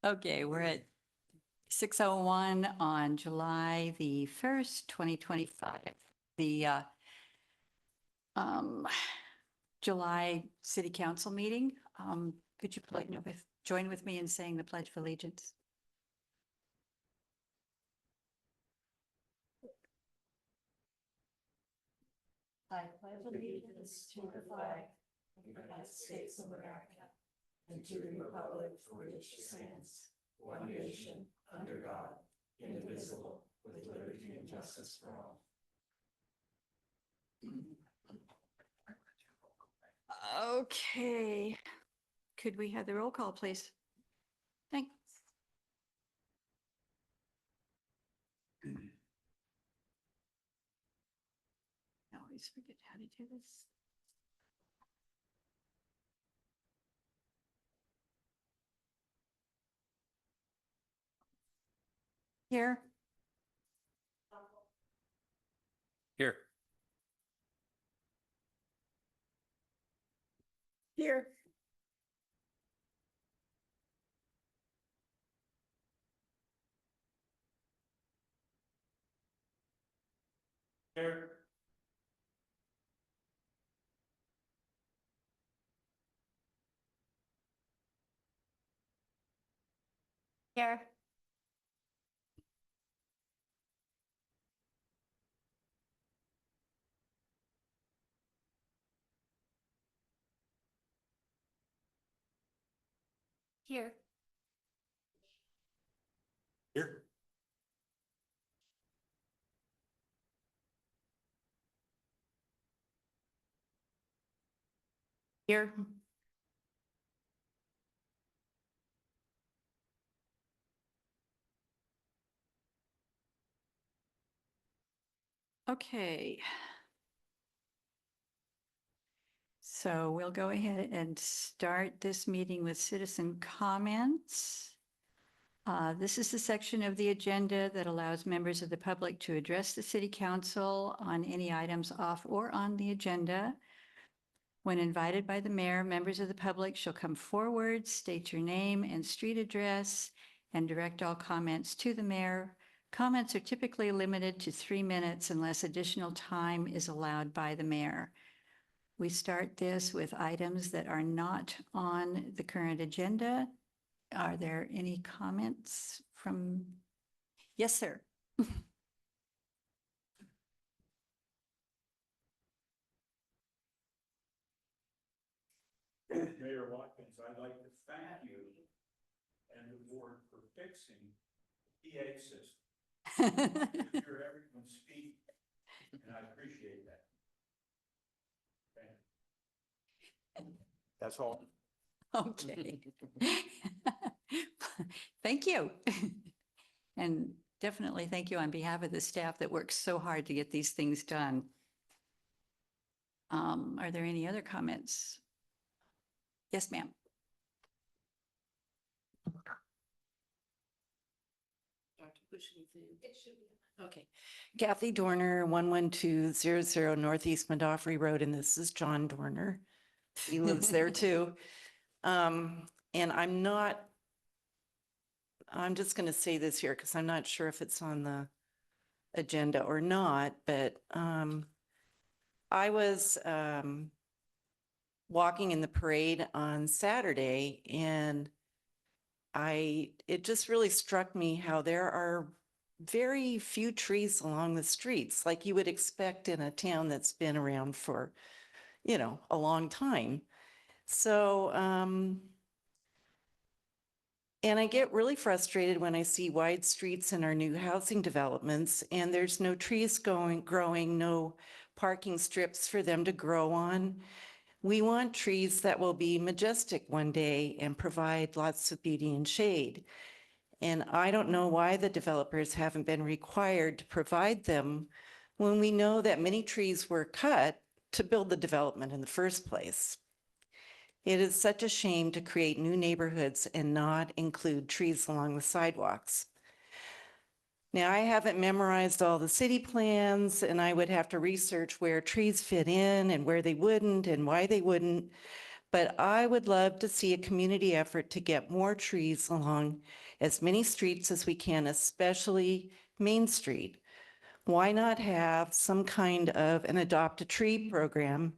Okay, we're at 6:01 on July the 1st, 2025. The um, July City Council meeting. Could you join with me in saying the Pledge of Allegiance? I pledge allegiance to the flag of the United States of America and to the republic for which it stands, one nation, under God, indivisible, with liberty and justice for all. Okay. Could we have the roll call, please? Thanks. I always forget how to do this. Here. Here. Here. Here. Here. Here. Here. Here. Okay. So we'll go ahead and start this meeting with citizen comments. This is the section of the agenda that allows members of the public to address the city council on any items off or on the agenda. When invited by the mayor, members of the public shall come forward, state your name and street address, and direct all comments to the mayor. Comments are typically limited to 3 minutes unless additional time is allowed by the mayor. We start this with items that are not on the current agenda. Are there any comments from? Yes, sir. Mayor Watkins, I'd like to thank you and the board for fixing the PA system. You hear everyone speak, and I appreciate that. Thank you. That's all. Okay. Thank you. And definitely thank you on behalf of the staff that works so hard to get these things done. Are there any other comments? Yes, ma'am. Okay. Kathy Dorner, 11200 Northeast Medofrey Road, and this is John Dorner. He lives there too. And I'm just going to say this here because I'm not sure if it's on the agenda or not, but I was walking in the parade on Saturday, and it just really struck me how there are very few trees along the streets, like you would expect in a town that's been around for, a long time. So, and I get really frustrated when I see wide streets in our new housing developments and there's no trees growing, no parking strips for them to grow on. We want trees that will be majestic one day and provide lots of beauty and shade. And I don't know why the developers haven't been required to provide them when we know that many trees were cut to build the development in the first place. It is such a shame to create new neighborhoods and not include trees along the sidewalks. Now, I haven't memorized all the city plans, and I would have to research where trees fit in and where they wouldn't and why they wouldn't. But I would love to see a community effort to get more trees along as many streets as we can, especially Main Street. Why not have some kind of an adopt a tree program?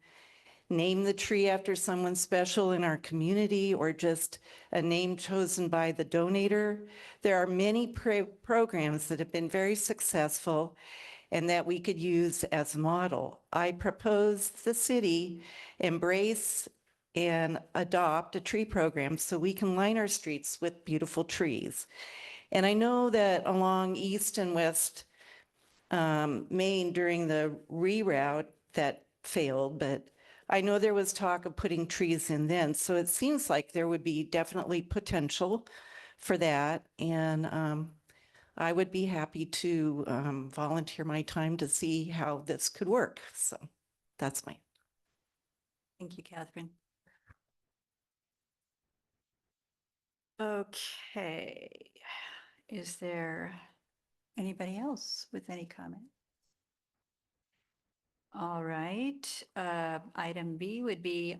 Name the tree after someone special in our community or just a name chosen by the donator. There are many programs that have been very successful and that we could use as a model. I propose the city embrace and adopt a tree program so we can line our streets with beautiful trees. And I know that along East and West Main during the reroute that failed, but I know there was talk of putting trees in then. So it seems like there would be definitely potential for that. And I would be happy to volunteer my time to see how this could work. So that's my. Thank you, Catherine. Okay. Is there anybody else with any comment? All right. Item B would be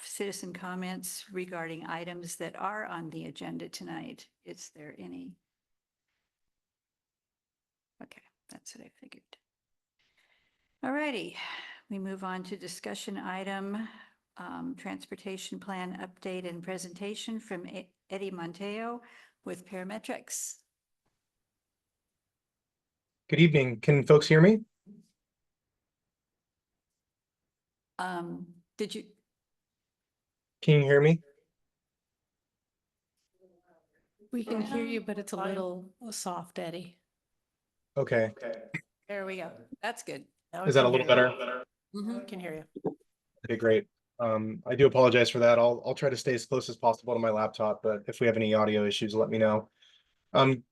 citizen comments regarding items that are on the agenda tonight. Is there any? Okay, that's what I figured. All righty, we move on to discussion item, transportation plan update and presentation from Eddie Monteo with Parametrics. Good evening. Can folks hear me? Did you? Can you hear me? We can hear you, but it's a little soft, Eddie. Okay. There we go. That's good. Now we Is that a can little hear you. better? We can hear you. Okay, great. I do apologize for that. I'll try to stay as close as possible to my laptop, but if we have any audio issues, let me know.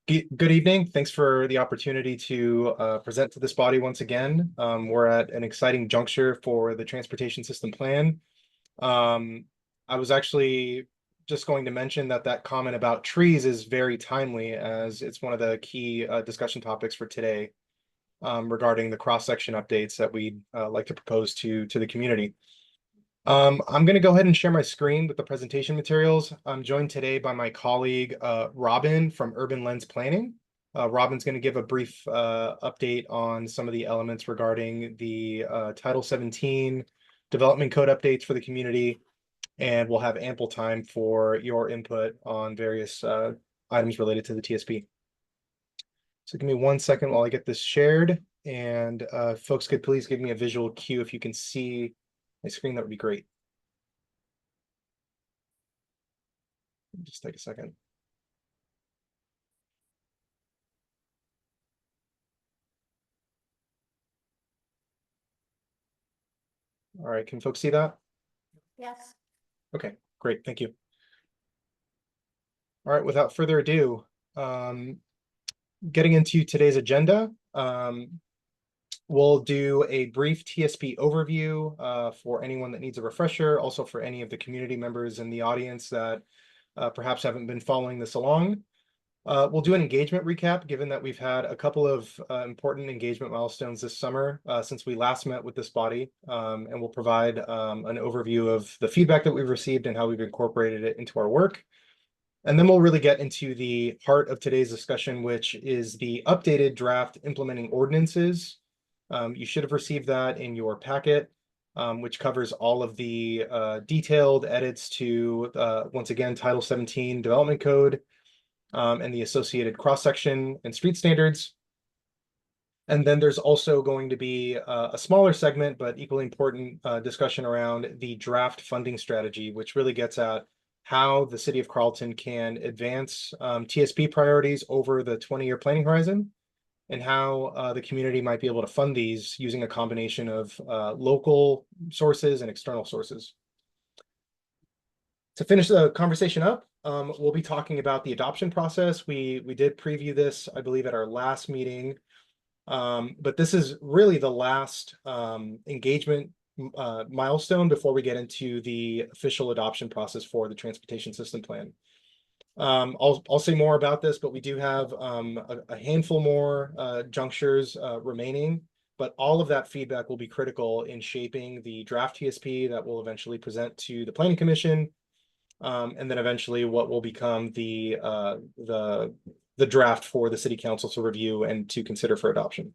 Good evening. Thanks for the opportunity to present to this body once again. We're at an exciting juncture for the transportation system plan. I was actually just going to mention that comment about trees is very timely, as it's one of the key discussion topics for today regarding the cross-section updates that we'd like to propose to the community. I'm going to go ahead and share my screen with the presentation materials. I'm joined today by my colleague, Robin from Urban Lens Planning. Robin's going to give a brief update on some of the elements regarding the Title 17 development code updates for the community, and we'll have ample time for your input on various items related to the TSP. So give me 1 second while I get this shared, and folks could please give me a visual cue if you can see my screen. That would be great. Just take a second. All right, can folks see that? Yes. Okay, great, thank you. All right, without further ado, getting into today's agenda, we'll do a brief TSP overview for anyone that needs a refresher, also for any of the community members in the audience that perhaps haven't been following this along. We'll do an engagement recap, given that we've had a couple of important engagement milestones this summer since we last met with this body, and we'll provide an overview of the feedback that we've received and how we've incorporated it into our work. And then we'll really get into the heart of today's discussion, which is the updated draft implementing ordinances. You should have received that in your packet, which covers all of the detailed edits to, once again, Title 17 Development Code and the associated cross-section and street standards. And then there's also going to be a smaller segment, but equally important discussion around the draft funding strategy, which really gets at how the city of Carlton can advance TSP priorities over the 20-year planning horizon, and how the community might be able to fund these using a combination of local sources and external sources. To finish the conversation up, we'll be talking about the adoption process. We did preview this, I believe, at our last meeting, but this is really the last engagement milestone before we get into the official adoption process for the transportation system plan. I'll say more about this, but we do have a handful more junctures remaining but all of that feedback will be critical in shaping the draft TSP that will eventually present to the Planning Commission. And then eventually what will become the draft for the City Council to review and to consider for adoption.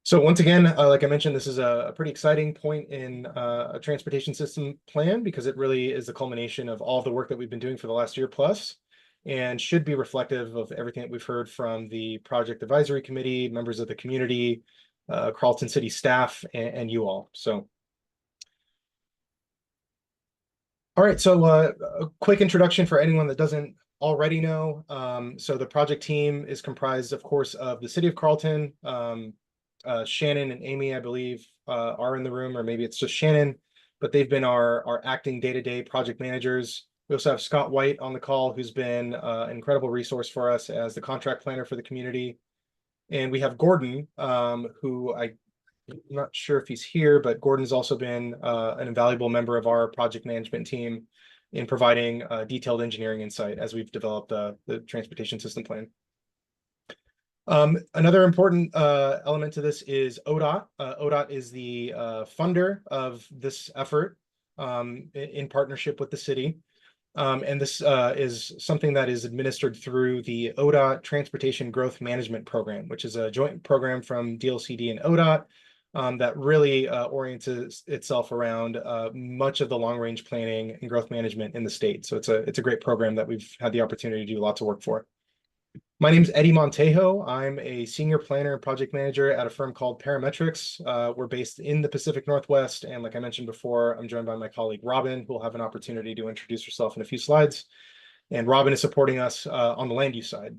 So once again, like I mentioned, this is a pretty exciting point in a transportation system plan because it really is the culmination of all the work that we've been doing for the last year plus, and should be reflective of everything that we've heard from the Project Advisory Committee, members of the community, Carlton City staff, and you all. So, all right, so a quick introduction for anyone that doesn't already know. So the project team is comprised, of course, of the City of Carlton. Shannon and Amy, I believe, are in the room, or maybe it's just Shannon, but they've been our acting day-to-day project managers. We also have Scott White on the call, who's been an incredible resource for us as the contract planner for the community. And we have Gordon, who I'm not sure if he's here, but Gordon's also been an invaluable member of our project management team in providing detailed engineering insight as we've developed the transportation system plan. Another important element to this is ODOT. ODOT is the funder of this effort in partnership with the city. And this is something that is administered through the ODOT Transportation Growth Management Program, which is a joint program from DLCD and ODOT that really orients itself around much of the long-range planning and growth management in the state. So it's a great program that we've had the opportunity to do lots of work for. My name is Eddie Montejo. I'm a senior planner and project manager at a firm called Parametrics. We're based in the Pacific Northwest. And like I mentioned before, I'm joined by my colleague, Robin, who will have an opportunity to introduce herself in a few slides. And Robin is supporting us on the land use side.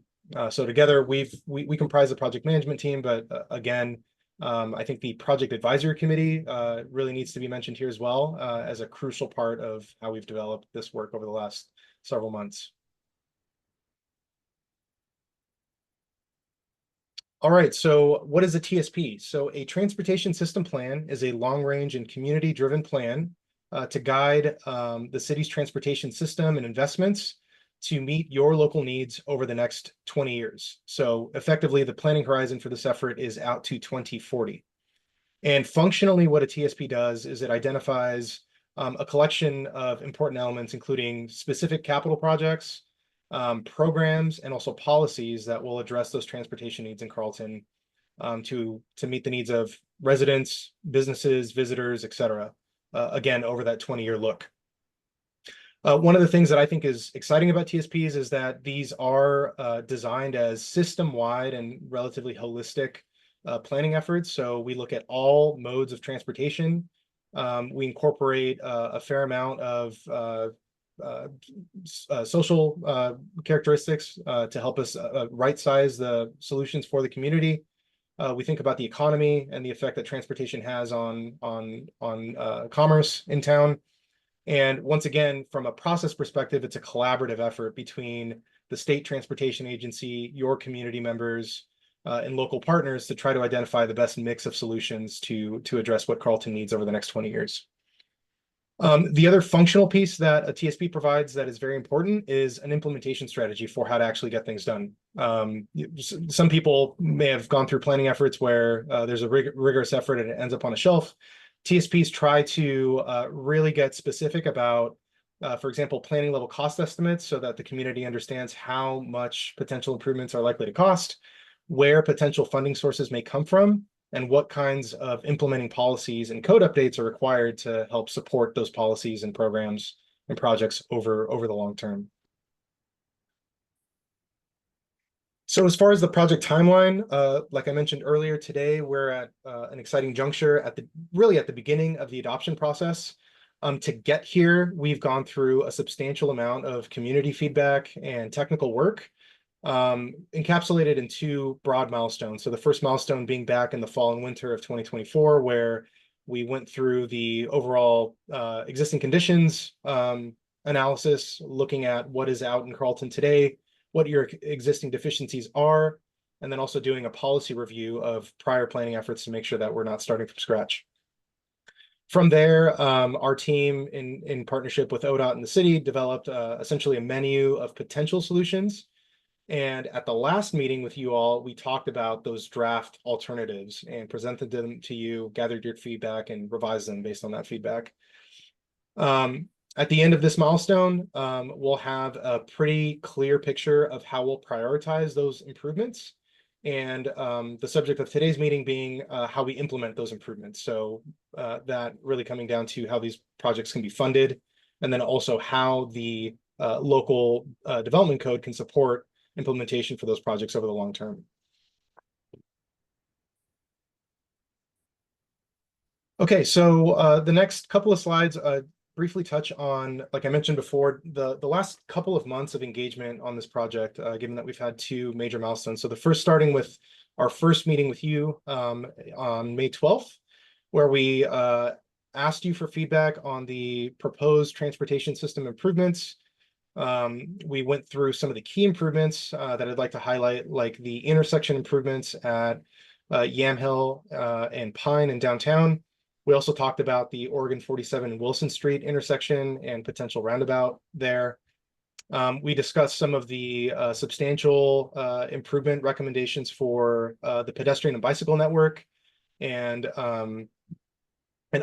So together we comprise the project management team, but again, I think the project advisory committee really needs to be mentioned here as well as a crucial part of how we've developed this work over the last several months. All right, so what is a TSP? So a transportation system plan is a long-range and community-driven plan to guide the city's transportation system and investments to meet your local needs over the next 20 years. So effectively, the planning horizon for this effort is out to 2040. And functionally, what a TSP does is it identifies a collection of important elements, including specific capital projects, programs, and also policies that will address those transportation needs in Carlton to meet the needs of residents, businesses, visitors, et cetera, again, over that 20-year look. One of the things that I think is exciting about TSPs is that these are designed as system-wide and relatively holistic planning efforts. So we look at all modes of transportation. We incorporate a fair amount of social characteristics to help us right size the solutions for the community. We think about the economy and the effect that transportation has on commerce in town. And once again, from a process perspective, it's a collaborative effort between the state transportation agency, your community members, and local partners to try to identify the best mix of solutions to address what Carlton needs over the next 20 years. The other functional piece that a TSP provides that is very important is an implementation strategy for how to actually get things done. Some people may have gone through planning efforts where there's a rigorous effort and it ends up on a shelf. TSPs try to really get specific about, for example, planning level cost estimates so that the community understands how much potential improvements are likely to cost, where potential funding sources may come from, and what kinds of implementing policies and code updates are required to help support those policies and programs and projects over the long term. So as far as the project timeline, like I mentioned earlier today, we're at an exciting juncture at the beginning of the adoption process. To get here, we've gone through a substantial amount of community feedback and technical work, encapsulated in two broad milestones. So the first milestone being back in the fall and winter of 2024, where we went through the overall existing conditions analysis, looking at what is out in Carlton today, what your existing deficiencies are, and then also doing a policy review of prior planning efforts to make sure that we're not starting from scratch. From there, our team in partnership with ODOT and the city developed essentially a menu of potential solutions And at the last meeting with you all, we talked about those draft alternatives and presented them to you, gathered your feedback, and revised them based on that feedback. At the end of this milestone, we'll have a pretty clear picture of how we'll prioritize those improvements. And the subject of today's meeting being how we implement those improvements. So that really coming down to how these projects can be funded, and then also how the local development code can support implementation for those projects over the long term. Okay, so the next couple of slides briefly touch on, like I mentioned before, the last couple of months of engagement on this project, given that we've had two major milestones. So the first starting with our first meeting with you on May 12th, where we asked you for feedback on the proposed transportation system improvements. We went through some of the key improvements that I'd like to highlight, like the intersection improvements at Yamhill and Pine in downtown. We also talked about the Oregon 47 and Wilson Street intersection and potential roundabout there. We discussed some of the substantial improvement recommendations for the pedestrian and bicycle network, and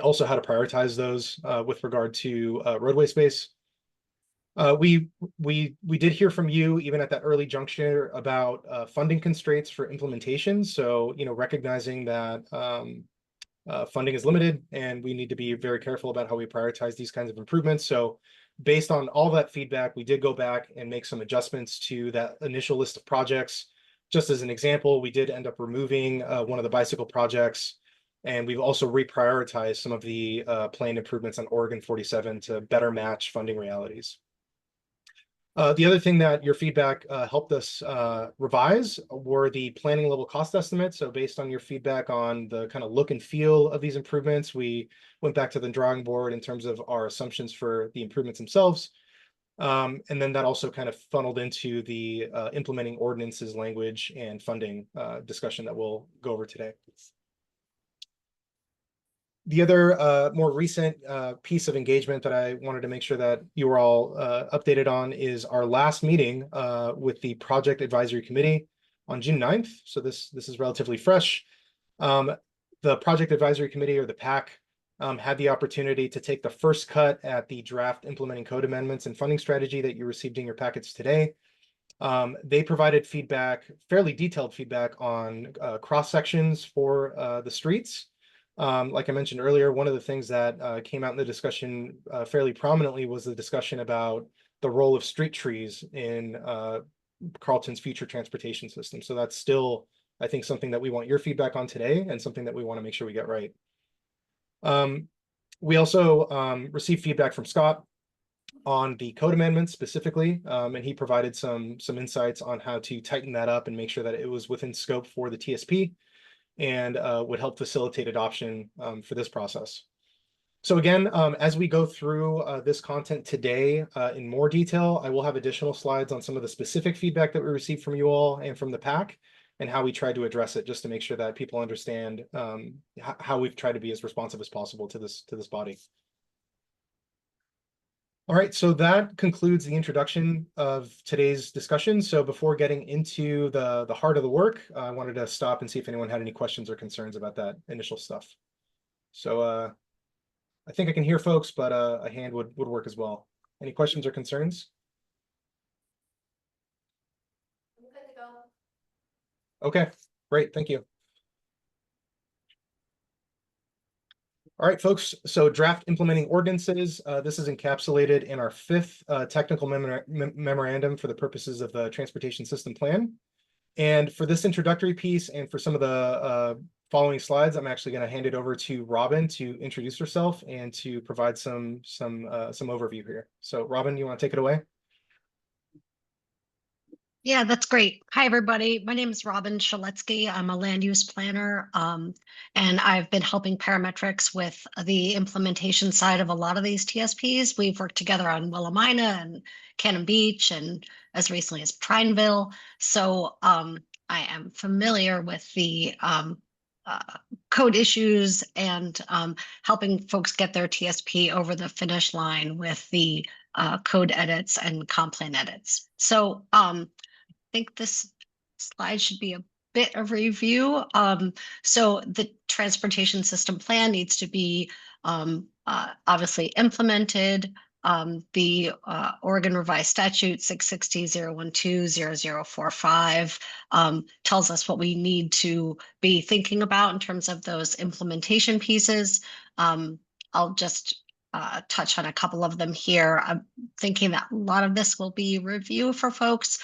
also how to prioritize those with regard to roadway space. We did hear from you even at that early juncture about funding constraints for implementation. So, recognizing that funding is limited and we need to be very careful about how we prioritize these kinds of improvements. So based on all that feedback, we did go back and make some adjustments to that initial list of projects. Just as an example, we did end up removing one of the bicycle projects, and we've also reprioritized some of the planned improvements on Oregon 47 to better match funding realities. The other thing that your feedback helped us revise were the planning level cost estimates. So based on your feedback on the kind of look and feel of these improvements, we went back to the drawing board in terms of our assumptions for the improvements themselves. And then that also kind of funneled into the implementing ordinances language and funding discussion that we'll go over today. The other more recent piece of engagement that I wanted to make sure that you were all updated on is our last meeting with the Project Advisory Committee on June 9th. So this is relatively fresh. The Project Advisory Committee, or the PAC, had the opportunity to take the first cut at the draft implementing code amendments and funding strategy that you received in your packets today. They provided feedback, fairly detailed feedback on cross sections for the streets. Like I mentioned earlier, one of the things that came out in the discussion fairly prominently was the discussion about the role of street trees in Carleton's future transportation system. So that's still, I think, something that we want your feedback on today and something that we want to make sure we get right. We also received feedback from Scott on the code amendments specifically, and he provided some insights on how to tighten that up and make sure that it was within scope for the TSP, and would help facilitate adoption for this process. So again, as we go through this content today in more detail, I will have additional slides on some of the specific feedback that we received from you all and from the PAC, and how we tried to address it, just to make sure that people understand how we've tried to be as responsive as possible to this body. All right, so that concludes the introduction of today's discussion. So before getting into the heart of the work, I wanted to stop and see if anyone had any questions or concerns about that initial stuff. So I think I can hear folks, but a hand would work as well. Any questions or concerns? I'm good to go. Okay, great, thank you. All right, folks, so draft implementing ordinances. This is encapsulated in our fifth technical memorandum for the purposes of the transportation system plan. And for this introductory piece and for some of the following slides, I'm actually going to hand it over to Robin to introduce herself and to provide some overview here. So Robin, you want to take it away? Yeah, that's great. Hi, everybody. My name is Robin Shaletsky. I'm a land use planner, and I've been helping Parametrics with the implementation side of a lot of these TSPs. We've worked together on Willamina and Cannon Beach, and as recently as Prineville. So I am familiar with the code issues and helping folks get their TSP over the finish line with the code edits and comp plan edits. So think this slide should be a bit of review. So the transportation system plan needs to be obviously implemented. The Oregon Revised Statute 660.012.0045 tells us what we need to be thinking about in terms of those implementation pieces. I'll just touch on a couple of them here. I'm thinking that a lot of this will be review for folks.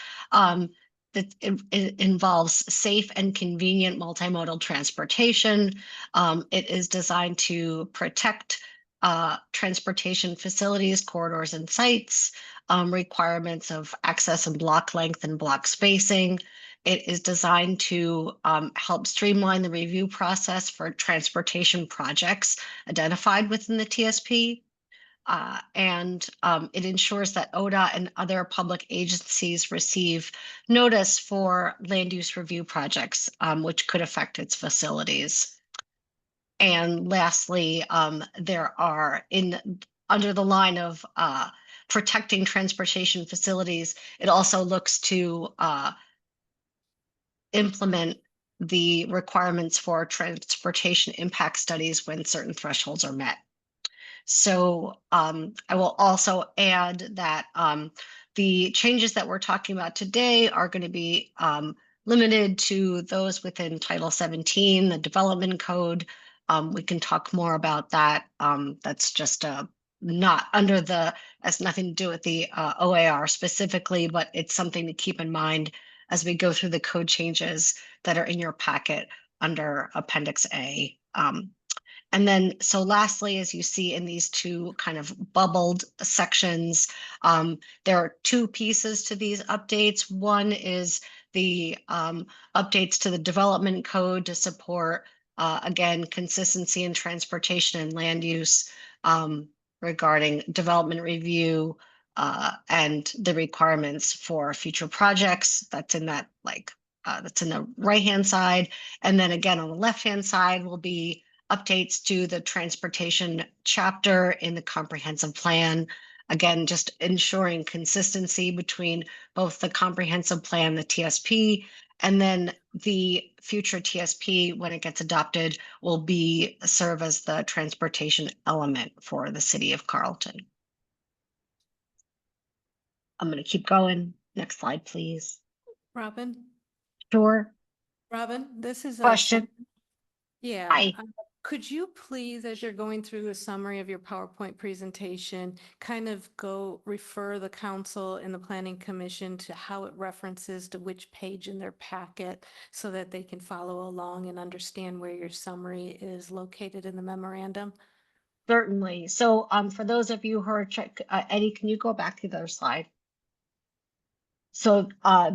That it involves safe and convenient multimodal transportation. It is designed to protect transportation facilities, corridors, and sites, requirements of access and block length and block spacing. It is designed to help streamline the review process for transportation projects identified within the TSP. And it ensures that ODOT and other public agencies receive notice for land use review projects, which could affect its facilities. And lastly, there are under the line of protecting transportation facilities, it also looks to implement the requirements for transportation impact studies when certain thresholds are met. So I will also add that the changes that we're talking about today are going to be limited to those within Title 17, the Development Code. We can talk more about that. That's just not under has nothing to do with the OAR specifically, but it's something to keep in mind as we go through the code changes that are in your packet under Appendix A. And then, so lastly, as you see in these two kind of bubbled sections, there are two pieces to these updates. One is the updates to the development code to support, again, consistency in transportation and land use regarding development review and the requirements for future projects. That's in that, that's in the right-hand side. And then again, on the left-hand side will be updates to the transportation chapter in the comprehensive plan. Again, just ensuring consistency between both the comprehensive plan, the TSP, and then the future TSP, when it gets adopted, will serve as the transportation element for the city of Carlton. I'm going to keep going. Next slide, please. Robin, Sure. Robin, this is a Question. Yeah. Hi. Could you please, as you're going through the summary of your PowerPoint presentation, kind of refer the council and the planning commission to how it references to which page in their packet so that they can follow along and understand where your summary is located in the memorandum? Certainly. So for those of you who are Eddie, can you go back to the other slide? So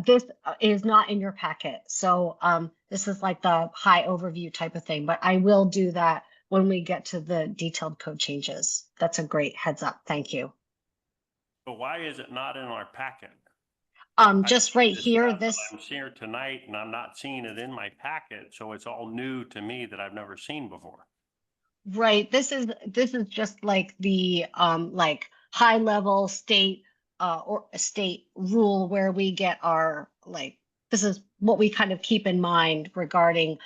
this is not in your packet. So this is like the high overview type of thing, but I will do that when we get to the detailed code changes. That's a great heads up. Thank you. But why is it not in our packet? Just right here, this. I'm here tonight and I'm not seeing it in my packet. So it's all new to me that I've never seen before. Right. This is just like the like high level state or state rule where we get our this is what we kind of keep in mind regarding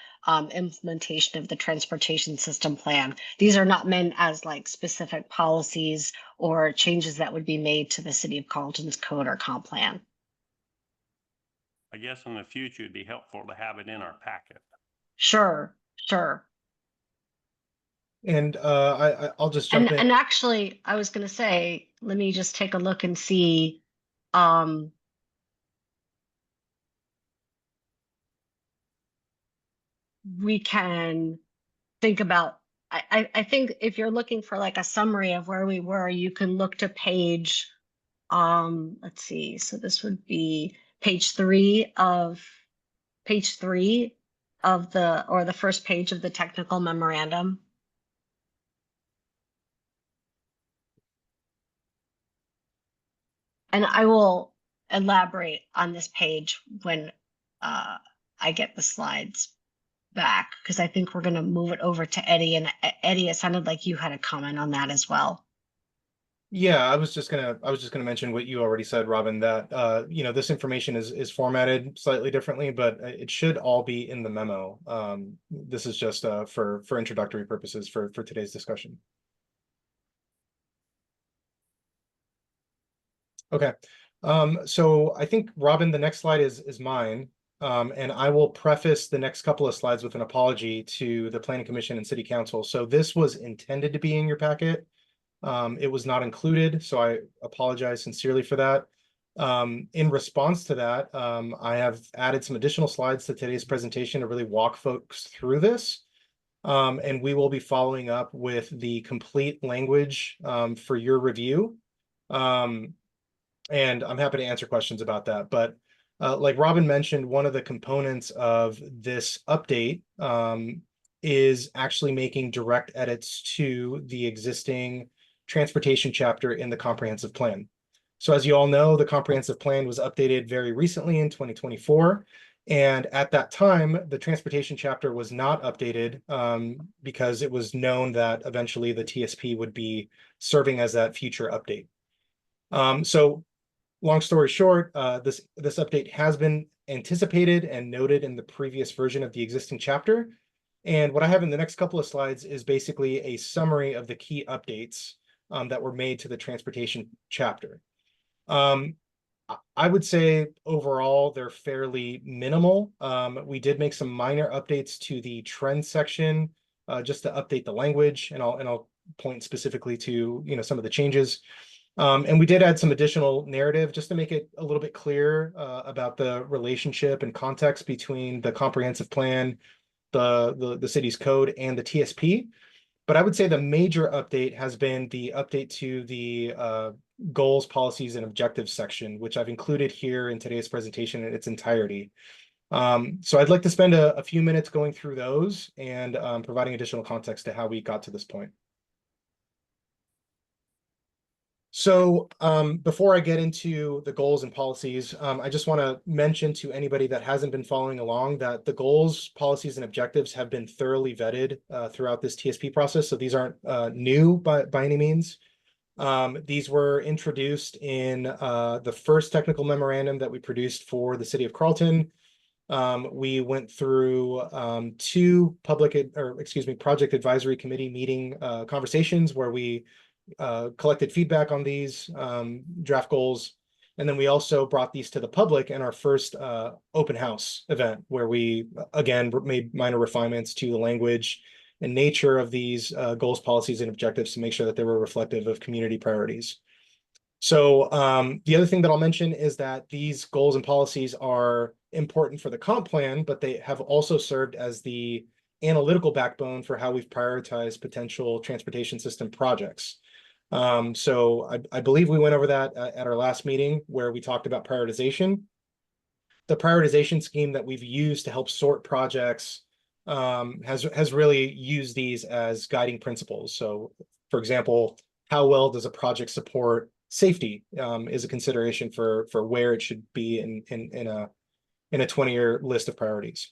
implementation of the transportation system plan. These are not meant as like specific policies or changes that would be made to the city of Carlton's code or comp plan. I guess in the future it'd be helpful to have it in our packet. Sure, sure. And I'll just jump in. And actually, I was going to say, let me just take a look and see. We can think about, I think if you're looking for like a summary of where we were, you can look to page, let's see. So this would be page 3 of the first page of the technical memorandum. And I will elaborate on this page when I get the slides back, because I think we're going to move it over to Eddie. And Eddie, it sounded like you had a comment on that as well. Yeah, I was just gonna mention what you already said, Robin, that this information is formatted slightly differently, but it should all be in the memo. This is just for introductory purposes for today's discussion. Okay. So I think, Robin, the next slide is mine. And I will preface the next couple of slides with an apology to the Planning Commission and City Council. So this was intended to be in your packet. It was not included, so I apologize sincerely for that. In response to that, I have added some additional slides to today's presentation to really walk folks through this. And we will be following up with the complete language for your review. And I'm happy to answer questions about that. But like Robin mentioned, one of the components of this update is actually making direct edits to the existing transportation chapter in the comprehensive plan. So as you all know, the comprehensive plan was updated very recently in 2024. And at that time, the transportation chapter was not updated because it was known that eventually the TSP would be serving as that future update. So long story short, this update has been anticipated and noted in the previous version of the existing chapter. And what I have in the next couple of slides is basically a summary of the key updates that were made to the transportation chapter. I would say overall they're fairly minimal. We did make some minor updates to the trend section just to update the language, and I'll point specifically to some of the changes. And we did add some additional narrative just to make it a little bit clearer about the relationship and context between the comprehensive plan, the city's code, and the TSP. But I would say the major update has been the update to the goals, policies, and objectives section, which I've included here in today's presentation in its entirety. So I'd like to spend a few minutes going through those and providing additional context to how we got to this point. So before I get into the goals and policies, I just want to mention to anybody that hasn't been following along that the goals, policies, and objectives have been thoroughly vetted throughout this TSP process. So these aren't new by any means. These were introduced in the first technical memorandum that we produced for the city of Carlton. We went through two project advisory committee meeting conversations where we collected feedback on these draft goals. And then we also brought these to the public in our first open house event, where we, again, made minor refinements to the language and nature of these goals, policies, and objectives to make sure that they were reflective of community priorities. So the other thing that I'll mention is that these goals and policies are important for the comp plan, but they have also served as the analytical backbone for how we've prioritized potential transportation system projects. So I believe we went over that at our last meeting where we talked about prioritization. The prioritization scheme that we've used to help sort projects has really used these as guiding principles. So, for example, how well does a project support safety is a consideration for where it should be in a 20-year list of priorities.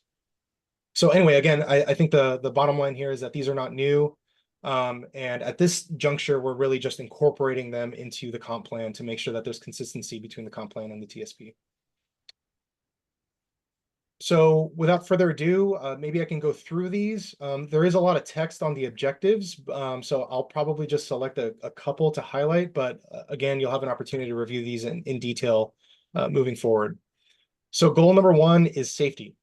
So anyway, again, I think the bottom line here is that these are not new. And at this juncture, we're really just incorporating them into the comp plan to make sure that there's consistency between the comp plan and the TSP. So without further ado, maybe I can go through these. There is a lot of text on the objectives, so I'll probably just select a couple to highlight, but again, you'll have an opportunity to review these in detail moving forward. So goal number 1 is safety.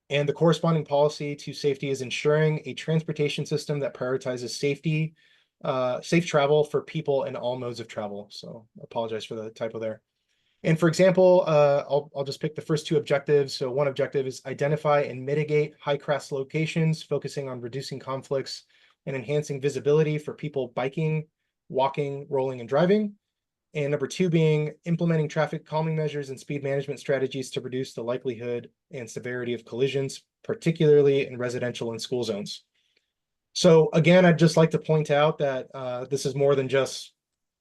And the corresponding policy to safety is ensuring a transportation system that prioritizes safety, safe travel for people in all modes of travel. So I apologize for the typo there. And for example, I'll just pick the first 2 objectives. So one objective is identify and mitigate high-crest locations, focusing on reducing conflicts and enhancing visibility for people biking, walking, rolling, and driving. And number 2 being implementing traffic calming measures and speed management strategies to reduce the likelihood and severity of collisions, particularly in residential and school zones. So again, I'd just like to point out that this is more than just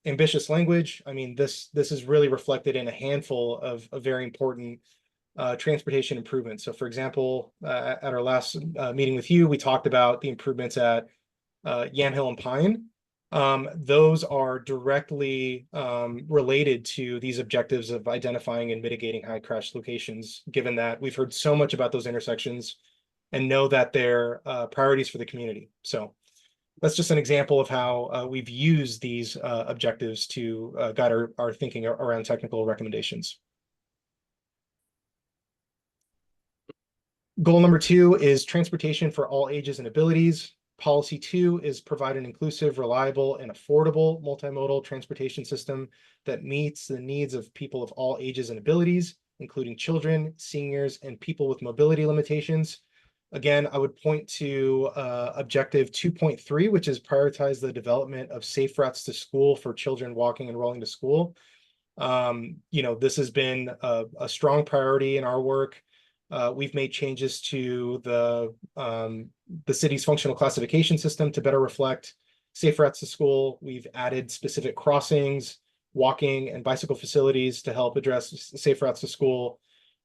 ambitious language. I mean, this is really reflected in a handful of very important transportation improvements. So for example, at our last meeting with you, we talked about the improvements at Yamhill and Pine. Those are directly related to these objectives of identifying and mitigating high crash locations, given that we've heard so much about those intersections and know that they're priorities for the community. So that's just an example of how we've used these objectives to guide our thinking around technical recommendations. Goal number 2 is transportation for all ages and abilities. Policy 2 is provide an inclusive, reliable, and affordable multimodal transportation system that meets the needs of people of all ages and abilities, including children, seniors, and people with mobility limitations. Again, I would point to objective 2.3, which is prioritize the development of safe routes to school for children walking and rolling to school. This has been a strong priority in our work. We've made changes to the city's functional classification system to better reflect safe routes to school. We've added specific crossings, walking, and bicycle facilities to help address safe routes to school.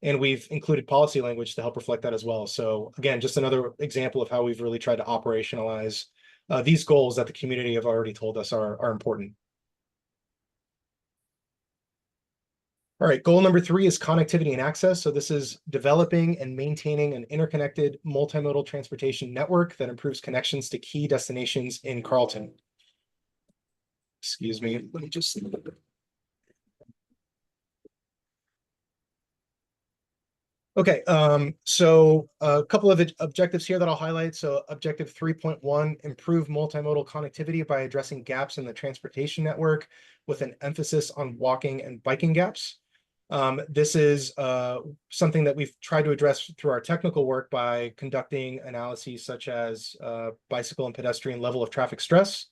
And we've included policy language to help reflect that as well. So again, just another example of how we've really tried to operationalize these goals that the community have already told us are important. All right, goal number 3 is connectivity and access. So this is developing and maintaining an interconnected multimodal transportation network that improves connections to key destinations in Carleton. Excuse me, let me just. Okay, so a couple of objectives here that I'll highlight. So objective 3.1, improve multimodal connectivity by addressing gaps in the transportation network with an emphasis on walking and biking gaps. This is something that we've tried to address through our technical work by conducting analyses such as bicycle and pedestrian level of traffic stress,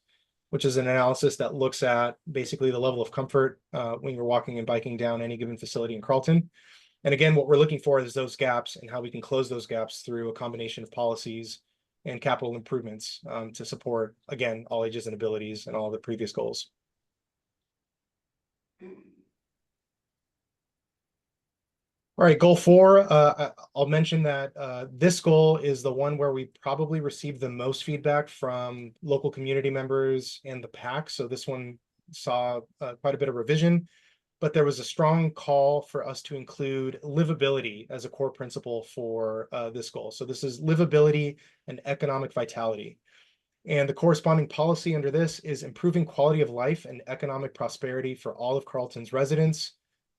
which is an analysis that looks at basically the level of comfort when you're walking and biking down any given facility in Carleton. And again, what we're looking for is those gaps and how we can close those gaps through a combination of policies and capital improvements to support, again, all ages and abilities and all the previous goals. All right, goal 4, I'll mention that this goal is the one where we probably received the most feedback from local community members and the PAC. So this one saw quite a bit of revision, but there was a strong call for us to include livability as a core principle for this goal. So this is livability and economic vitality. And the corresponding policy under this is improving quality of life and economic prosperity for all of Carleton's residents,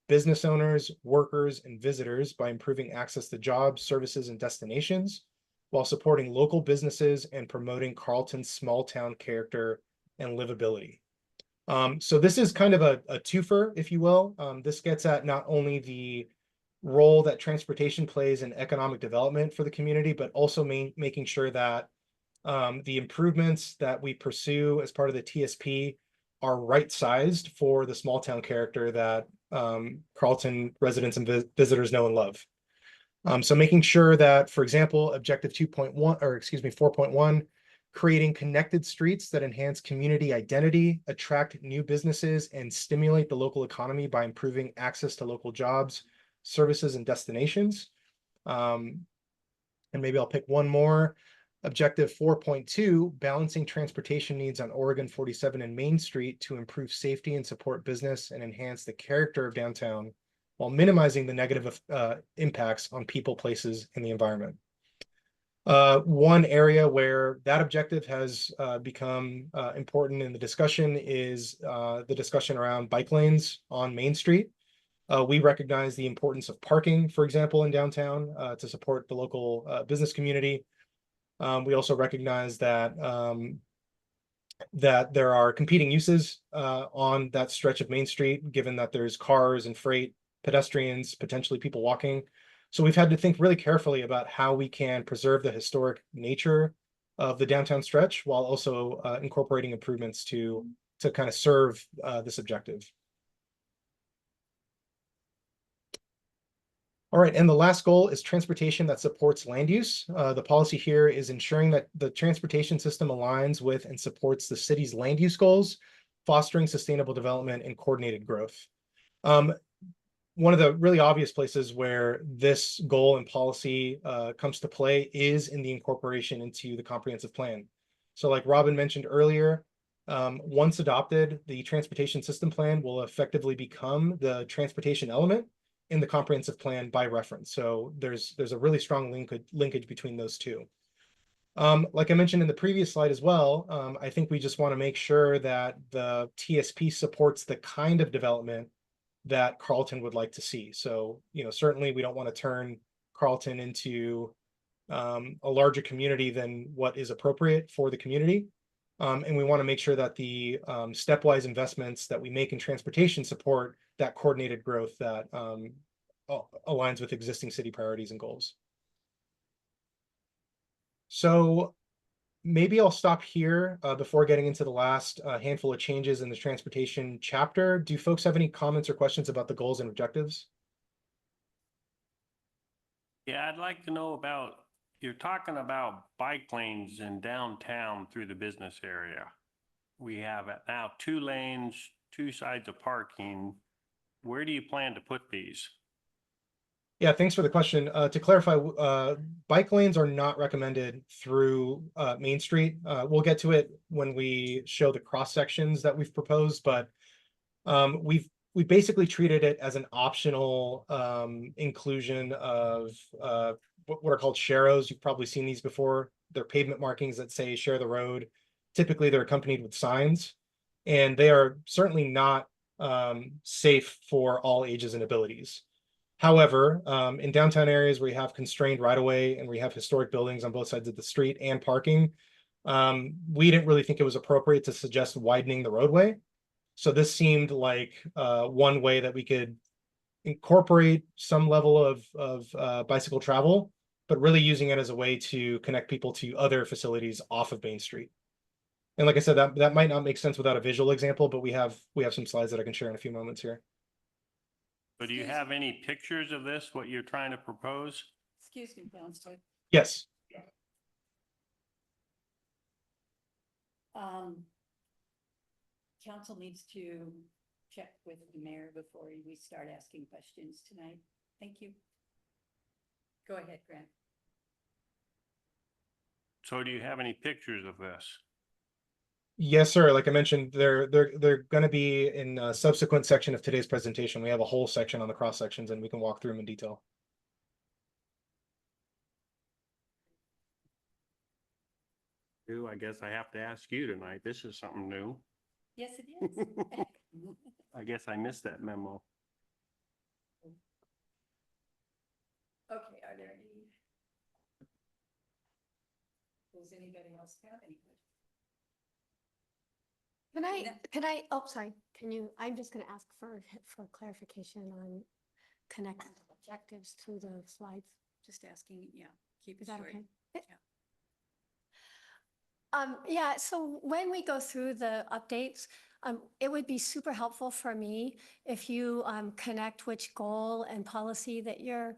business owners, workers, and visitors by improving access to jobs, services, and destinations, while supporting local businesses and promoting Carleton's small town character and livability. So this is kind of a twofer, if you will. This gets at not only the role that transportation plays in economic development for the community, but also making sure that the improvements that we pursue as part of the TSP are right-sized for the small town character that Carleton residents and visitors know and love. So making sure that, for example, objective 4.1, creating connected streets that enhance community identity, attract new businesses, and stimulate the local economy by improving access to local jobs, services, and destinations. And maybe I'll pick one more. Objective 4.2, balancing transportation needs on Oregon 47 and Main Street to improve safety and support business and enhance the character of downtown while minimizing the negative impacts on people, places, and the environment. One area where that objective has become important in the discussion is the discussion around bike lanes on Main Street. We recognize the importance of parking, for example, in downtown to support the local business community. We also recognize that that there are competing uses on that stretch of Main Street, given that there's cars and freight, pedestrians, potentially people walking. So we've had to think really carefully about how we can preserve the historic nature of the downtown stretch while also incorporating improvements to kind of serve this objective. All right, and the last goal is transportation that supports land use. The policy here is ensuring that the transportation system aligns with and supports the city's land use goals, fostering sustainable development and coordinated growth. One of the really obvious places where this goal and policy comes to play is in the incorporation into the comprehensive plan. So like Robin mentioned earlier, Once adopted, the transportation system plan will effectively become the transportation element in the comprehensive plan by reference. So there's a really strong linkage between those two. Like I mentioned in the previous slide as well, I think we just want to make sure that the TSP supports the kind of development that Carlton would like to see. So, certainly we don't want to turn Carlton into a larger community than what is appropriate for the community. And we want to make sure that the stepwise investments that we make in transportation support that coordinated growth that aligns with existing city priorities and goals. So maybe I'll stop here before getting into the last handful of changes in the transportation chapter. Do folks have any comments or questions about the goals and objectives? Yeah, I'd like to know about, you're talking about bike lanes in downtown through the business area. We have now 2 lanes, 2 sides of parking. Where do you plan to put these? Yeah, thanks for the question. To clarify, bike lanes are not recommended through Main Street. We'll get to it when we show the cross sections that we've proposed, but we basically treated it as an optional inclusion of what are called sharrows. You've probably seen these before. They're pavement markings that say share the road. Typically, they're accompanied with signs, and they are certainly not safe for all ages and abilities. However, in downtown areas where you have constrained right-of-way and we have historic buildings on both sides of the street and parking, we didn't really think it was appropriate to suggest widening the roadway. So this seemed like one way that we could incorporate some level of bicycle travel, but really using it as a way to connect people to other facilities off of Main Street. And like I said, that might not make sense without a visual example, but we have some slides that I can share in a few moments here. So do you have any pictures of this, what you're trying to propose? Excuse me, Counselor. Yes. Council needs to check with the mayor before we start asking questions tonight. Thank you. Go ahead, Grant. So do you have any pictures of this? Yes, sir. Like I mentioned, they're going to be in a subsequent section of today's presentation. We have a whole section on the cross sections, and we can walk through them in detail. I guess I have to ask you tonight. This is something new. Yes, it is. I guess I missed that memo. Okay, are there any? Does anybody else have any questions? Oh, sorry, I'm just gonna ask for clarification on connecting objectives to the slides. Just asking, yeah, keep it Is that short. okay? Yeah. Yeah, so when we go through the updates, it would be super helpful for me if you connect which goal and policy that you're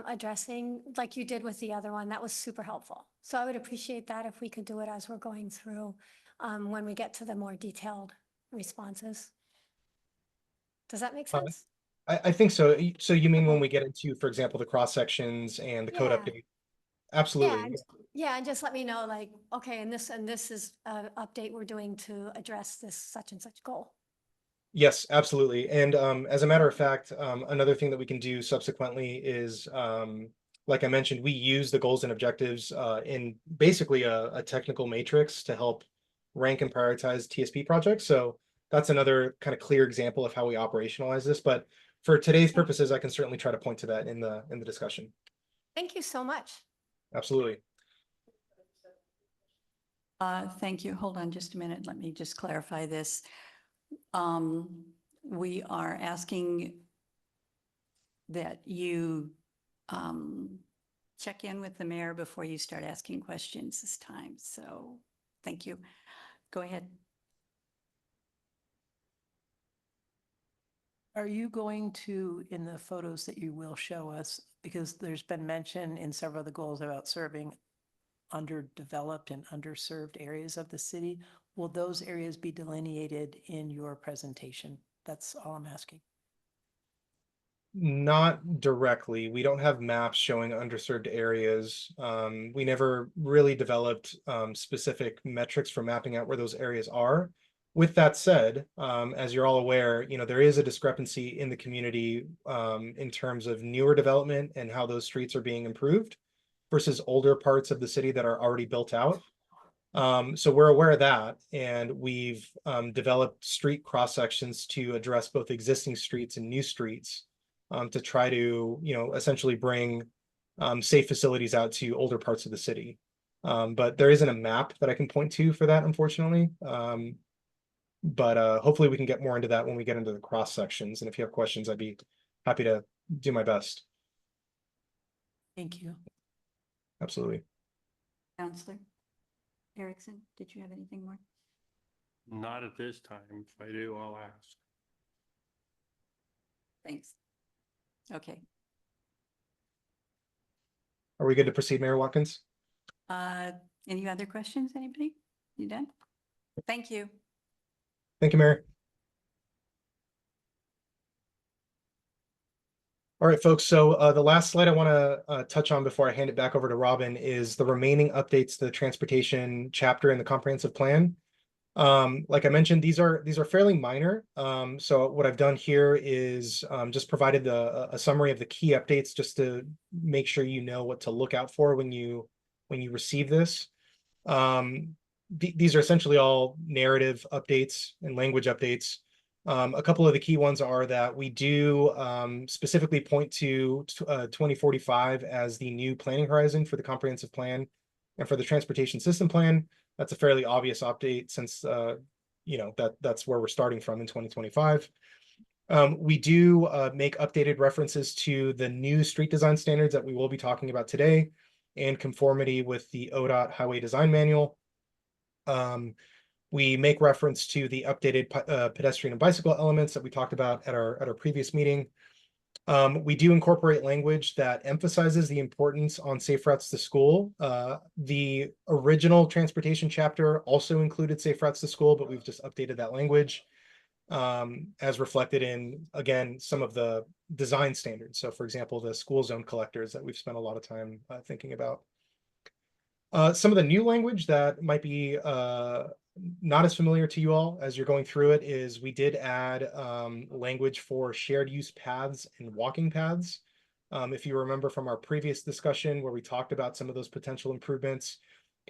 addressing, like you did with the other one. That was super helpful. So I would appreciate that if we could do it as we're going through when we get to the more detailed responses. Does that make sense? I think so. So you mean when Okay. we get into, for example, the cross sections and the code Yeah. update? Absolutely. Yeah, and just let me know, like, okay, and this is an update we're doing to address this such and such goal. Yes, absolutely. And as a matter of fact, another thing that we can do subsequently is, like I mentioned, we use the goals and objectives in basically a technical matrix to help rank and prioritize TSP projects. So that's another kind of clear example of how we operationalize this. But for today's purposes, I can certainly try to point to that in the discussion. Thank you so much. Absolutely. Thank you. Hold on just a minute. Let me just clarify this. We are asking that you check in with the mayor before you start asking questions this time. So thank you. Go ahead. Are you going to, in the photos that you will show us, because there's been mention in several of the goals about serving underdeveloped and underserved areas of the city, will those areas be delineated in your presentation? That's all I'm asking. Not directly. We don't have maps showing underserved areas. We never really developed specific metrics for mapping out where those areas are. With that said, as you're all aware, there is a discrepancy in the community in terms of newer development and how those streets are being improved versus older parts of the city that are already built out. So we're aware of that, and we've developed street cross sections to address both existing streets and new streets to try to, essentially bring safe facilities out to older parts of the city. But there isn't a map that I can point to for that, unfortunately. But hopefully we can get more into that when we get into the cross sections. And if you have questions, I'd be happy to do my best. Thank you. Absolutely. Counselor Erickson, did you have anything more? Not at this time. If I do, I'll ask. Thanks. Okay. Are we good to proceed, Mayor Watkins? Any other questions, anybody? You done? Thank you. Thank you, Mayor. All right, folks. So the last slide I want to touch on before I hand it back over to Robin is the remaining updates to the transportation chapter in the comprehensive plan. Like I mentioned, these are fairly minor. So what I've done here is just provided a summary of the key updates just to make sure you know what to look out for when you receive this. These are essentially all narrative updates and language updates. A couple of the key ones are that we do specifically point to 2045 as the new planning horizon for the comprehensive plan and for the transportation system plan. That's a fairly obvious update since that's where we're starting from in 2025. We do make updated references to the new street design standards that we will be talking about today and conformity with the ODOT Highway Design Manual. We make reference to the updated pedestrian and bicycle elements that we talked about at our previous meeting. We do incorporate language that emphasizes the importance on safe routes to school. The original transportation chapter also included safe routes to school, but we've just updated that language as reflected in, again, some of the design standards. So for example, the school zone collectors that we've spent a lot of time thinking about. Some of the new language that might be not as familiar to you all as you're going through it is we did add language for shared use paths and walking paths. If you remember from our previous discussion where we talked about some of those potential improvements,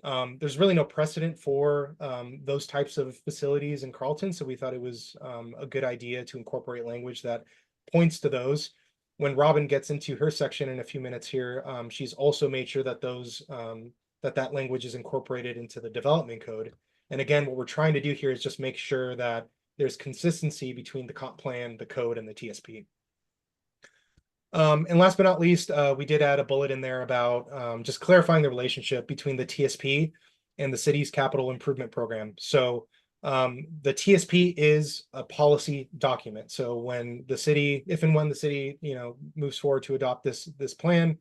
there's really no precedent for those types of facilities in Carlton. So we thought it was a good idea to incorporate language that points to those. When Robin gets into her section in a few minutes here, she's also made sure that those that language is incorporated into the development code. And again, what we're trying to do here is just make sure that there's consistency between the comp plan, the code, and the TSP. And last but not least, we did add a bullet in there about just clarifying the relationship between the TSP and the city's capital improvement program. So the TSP is a policy document. So when the city, if and when the city, moves forward to adopt this plan,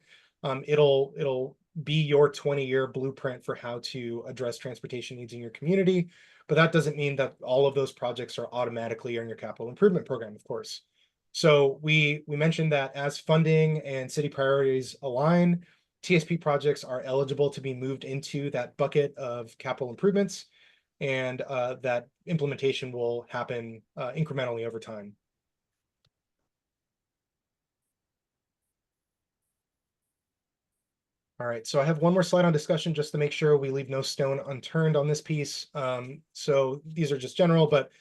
it'll be your 20-year blueprint for how to address transportation needs in your community. But that doesn't mean that all of those projects are automatically in your capital improvement program, of course. So we mentioned that as funding and city priorities align, TSP projects are eligible to be moved into that bucket of capital improvements, and that implementation will happen incrementally over time. All right, so I have one more slide on discussion just to make sure we leave no stone unturned on this piece. So these are just general, but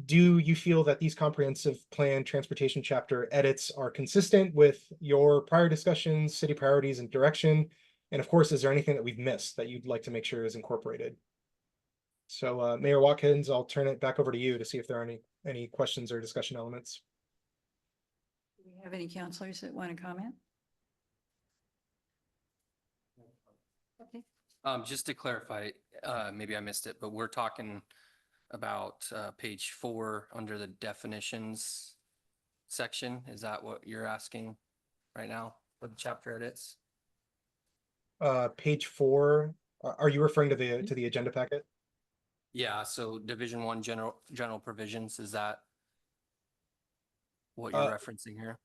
do you feel that these comprehensive plan transportation chapter edits are consistent with your prior discussions, city priorities, and direction? And of course, is there anything that we've missed that you'd like to make sure is incorporated? So Mayor Watkins, I'll turn it back over to you to see if there are any questions or discussion elements. Do we have any counselors that want to comment? Okay. Just to clarify, maybe I missed it, but we're talking about page 4 under the definitions section. Is that what you're asking right now for the chapter edits? Page 4, are you referring to the agenda packet? Yeah, so Division 1 general provisions, is that what you're referencing here?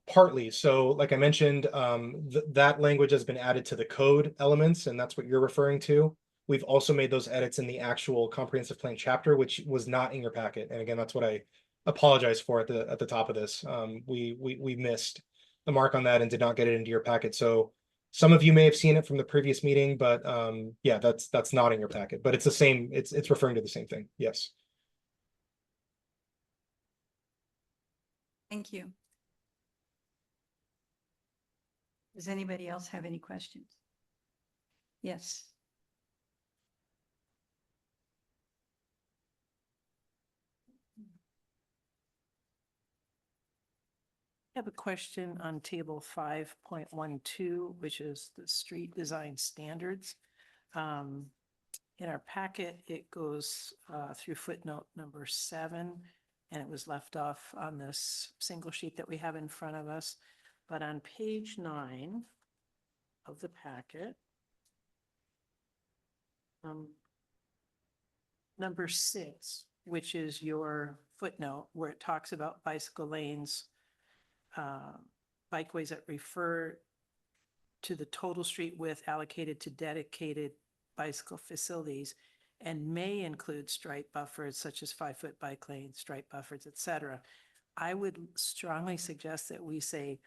Partly. So like I mentioned, that language has been added to the code elements, and that's what you're referring to. We've also made those edits in the actual comprehensive plan chapter, which was not in your packet. And again, that's what I apologize for at the top of this. We missed the mark on that and did not get it into your packet. So some of you may have seen it from the previous meeting, but yeah, that's not in your packet, but it's the same, it's referring to the same thing. Yes. Thank you. Does anybody else have any questions? Yes. I have a question on table 5.12, which is the street design standards. In our packet, it goes through footnote number 7, and it was left off on this single sheet that we have in front of us. But on page 9 of the packet, number 6, which is your footnote where it talks about bicycle lanes, bikeways that refer to the total street width allocated to dedicated bicycle facilities and may include stripe buffers such as 5-foot bike lanes, stripe buffers, etc. I would strongly suggest that we say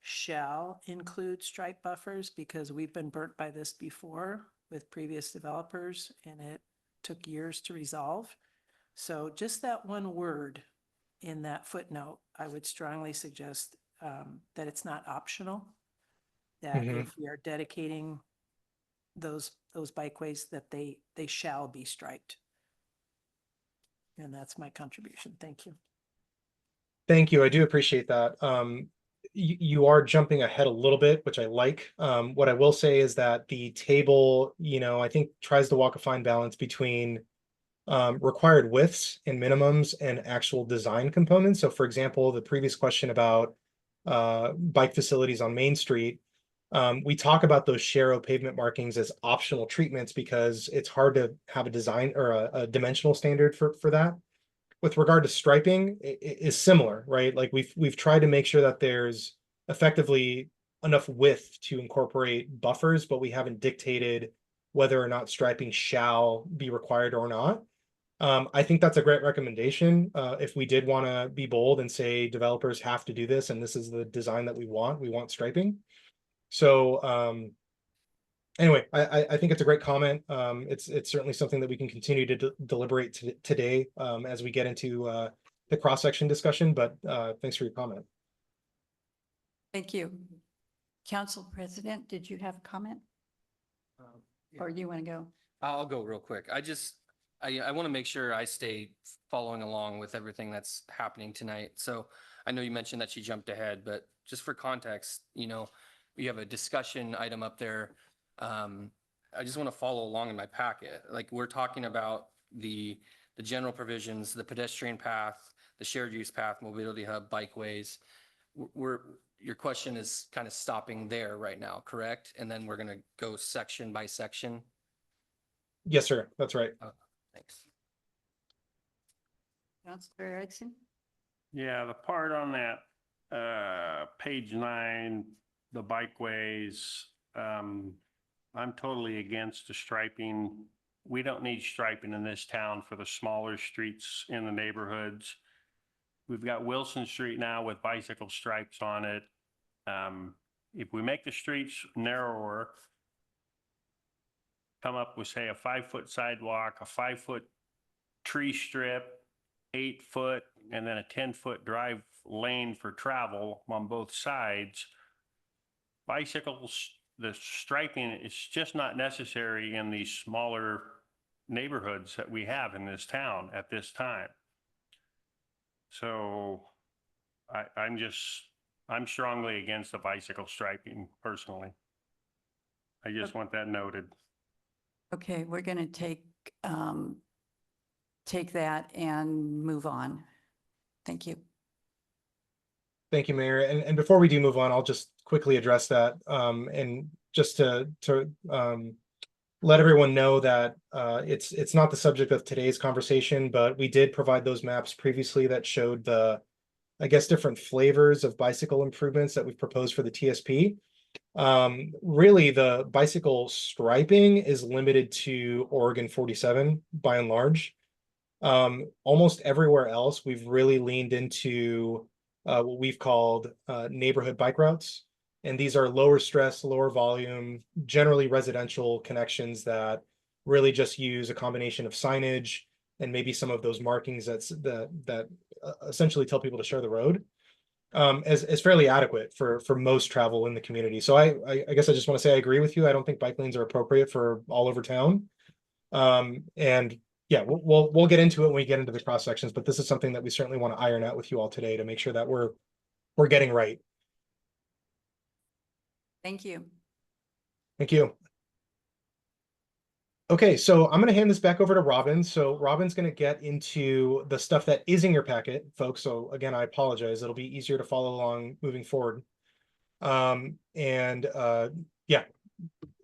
shall include stripe buffers because we've been burnt by this before with previous developers and it took years to resolve. So just that one word in that footnote, I would strongly suggest that it's not optional, that if we are dedicating those bikeways, that they shall be striped. And that's my contribution. Thank you. Thank you. I do appreciate that. You are jumping ahead a little bit, which I like. What I will say is that the table, I think tries to walk a fine balance between required widths and minimums and actual design components. So for example, the previous question about bike facilities on Main Street, we talk about those sharrow pavement markings as optional treatments because it's hard to have a design or a dimensional standard for that. With regard to striping, it is similar, right? Like we've tried to make sure that there's effectively enough width to incorporate buffers, but we haven't dictated whether or not striping shall be required or not. I think that's a great recommendation. If we did want to be bold and say developers have to do this, and this is the design that we want striping. So anyway, I think it's a great comment. It's certainly something that we can continue to deliberate today as we get into the cross-section discussion, but thanks for your comment. Thank you. Council President, did you have a comment? Or do you want to go? I'll go real quick. I want to make sure I stay following along with everything that's happening tonight. So I know you mentioned that she jumped ahead, but just for context, we have a discussion item up there. I just want to follow along in my packet. Like we're talking about the general provisions, the pedestrian path, the shared use path, mobility hub, bikeways. Your question is kind of stopping there right now, correct? And then we're going to go section by section. Yes, sir. That's right. Thanks. Councilor Erickson? Yeah, the part on that page 9, the bikeways, I'm totally against the striping. We don't need striping in this town for the smaller streets in the neighborhoods. We've got Wilson Street now with bicycle stripes on it. If we make the streets narrower, come up with, say, a 5-foot sidewalk, a 5-foot tree strip, 8-foot, and then a 10-foot drive lane for travel on both sides. Bicycles, the striping is just not necessary in these smaller neighborhoods that we have in this town at this time. So I'm strongly against the bicycle striping personally. I just want that noted. Okay, we're going to take that and move on. Thank you. Thank you, Mayor. And before we do move on, I'll just quickly address that and just to let everyone know that it's not the subject of today's conversation, but we did provide those maps previously that showed the, I guess, different flavors of bicycle improvements that we've proposed for the TSP. Really, the bicycle striping is limited to Oregon 47 by and large. Almost everywhere else, we've really leaned into what we've called neighborhood bike routes. And these are lower stress, lower volume, generally residential connections that really just use a combination of signage and maybe some of those markings that essentially tell people to share the road. As fairly adequate for most travel in the community. So I guess I just want to say I agree with you. I don't think bike lanes are appropriate for all over town. And yeah, we'll get into it when we get into the cross sections, but this is something that we certainly want to iron out with you all today to make sure that we're getting right. Thank you. Thank you. Okay, so I'm going to hand this back over to Robin. So Robin's going to get into the stuff that is in your packet, folks. So again, I apologize. It'll be easier to follow along moving forward. Yeah,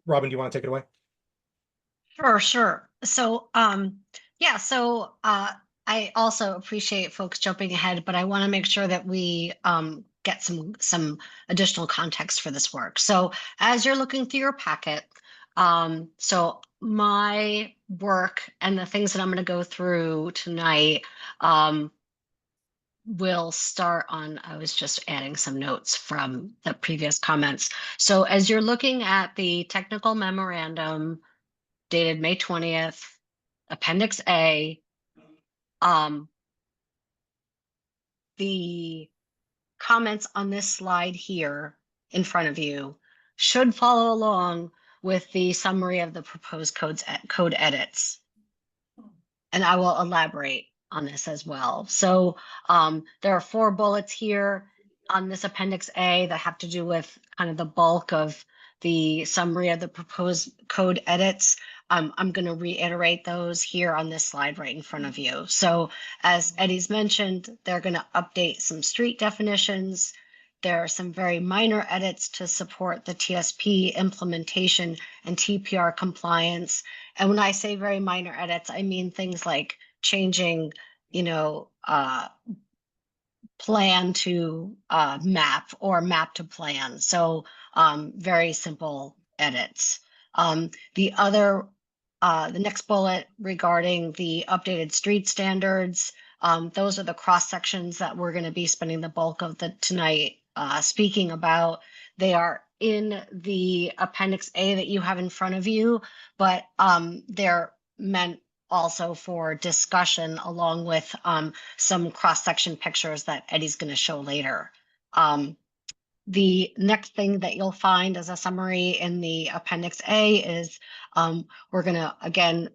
Robin, do you want to take it away? Sure. So, I also appreciate folks jumping ahead, but I want to make sure that we get some additional context for this work. So as you're looking through your packet, so my work and the things that I'm going to go through tonight will start on, I was just adding some notes from the previous comments. So as you're looking at the technical memorandum dated May 20th, Appendix A, the comments on this slide here in front of you should follow along with the summary of the proposed code edits. And I will elaborate on this as well. So there are 4 bullets here on this Appendix A that have to do with kind of the bulk of the summary of the proposed code edits. I'm going to reiterate those here on this slide right in front of you. So as Eddie's mentioned, they're going to update some street definitions. There are some very minor edits to support the TSP implementation and TPR compliance. And when I say very minor edits, I mean things like changing, plan to map or map to plan. So very simple edits. The next bullet regarding the updated street standards, those are the cross sections that we're going to be spending the bulk of the tonight speaking about. They are in the Appendix A that you have in front of you, but they're meant also for discussion along with some cross-section pictures that Eddie's going to show later. The next thing that you'll find as a summary in the Appendix A is we're going to, again,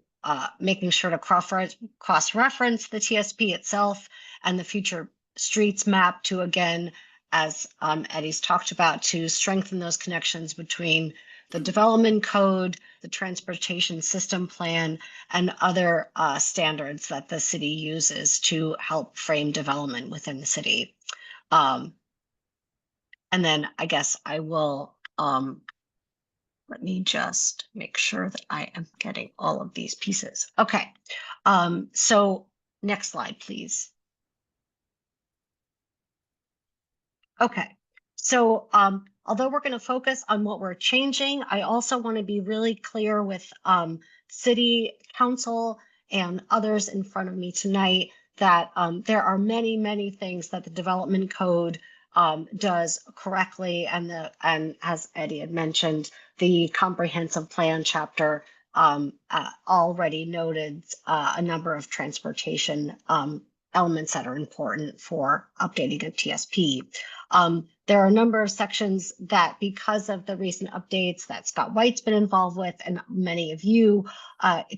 making sure to cross-reference the TSP itself and the future streets map to, again, as Eddie's talked about, to strengthen those connections between the development code, the transportation system plan, and other standards that the city uses to help frame development within the city. And then I guess I will, let me just make sure that I am getting all of these pieces. Okay, so next slide, please. Okay, so although we're going to focus on what we're changing, I also want to be really clear with city council and others in front of me tonight that there are many, many things that the development code does correctly, and as Eddie had mentioned, the comprehensive plan chapter already noted a number of transportation elements that are important for updating a TSP. There are a number of sections that, because of the recent updates that Scott White's been involved with, and many of you,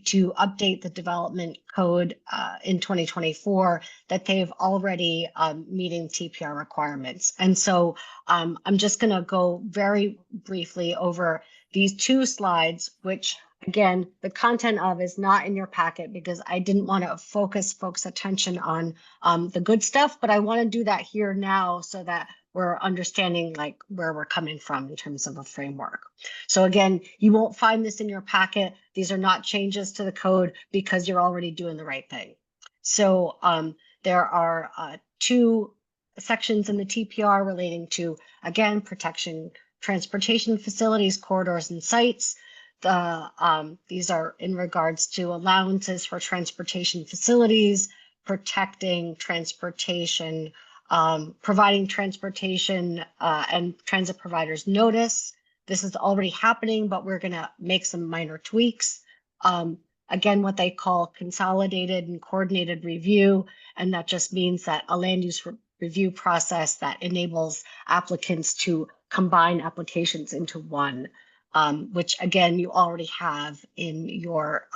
to update the development code in 2024, that they've already meeting TPR requirements. And so I'm just going to go very briefly over these 2 slides, which again, the content of is not in your packet because I didn't want to focus folks' attention on the good stuff, but I want to do that here now so that we're understanding like where we're coming from in terms of a framework. So again, you won't find this in your packet. These are not changes to the code because you're already doing the right thing. So there are 2 sections in the TPR relating to, again, transportation facilities, corridors, and sites. These are in regards to allowances for transportation facilities, protecting transportation, providing transportation and transit providers notice. This is already happening, but we're going to make some minor tweaks. Again, what they call consolidated and coordinated review, and that just means that a land use review process that enables applicants to combine applications into one, which again, you already have in your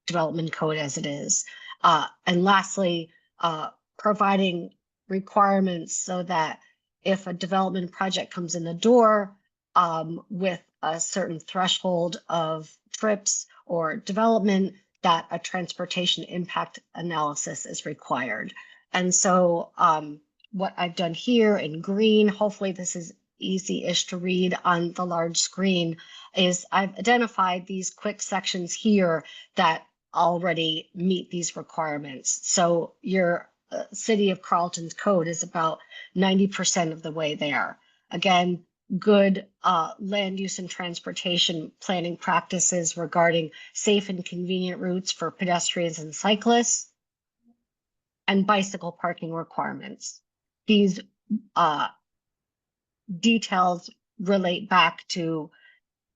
development code as it is. And lastly, providing requirements so that if a development project comes in the door with a certain threshold of trips or development, that a transportation impact analysis is required. And so what I've done here in green, hopefully this is easy-ish to read on the large screen, is I've identified these quick sections here that already meet these requirements. So your City of Carleton's code is about 90% of the way there. Again, good land use and transportation planning practices regarding safe and convenient routes for pedestrians and cyclists, and bicycle parking requirements. These details relate back to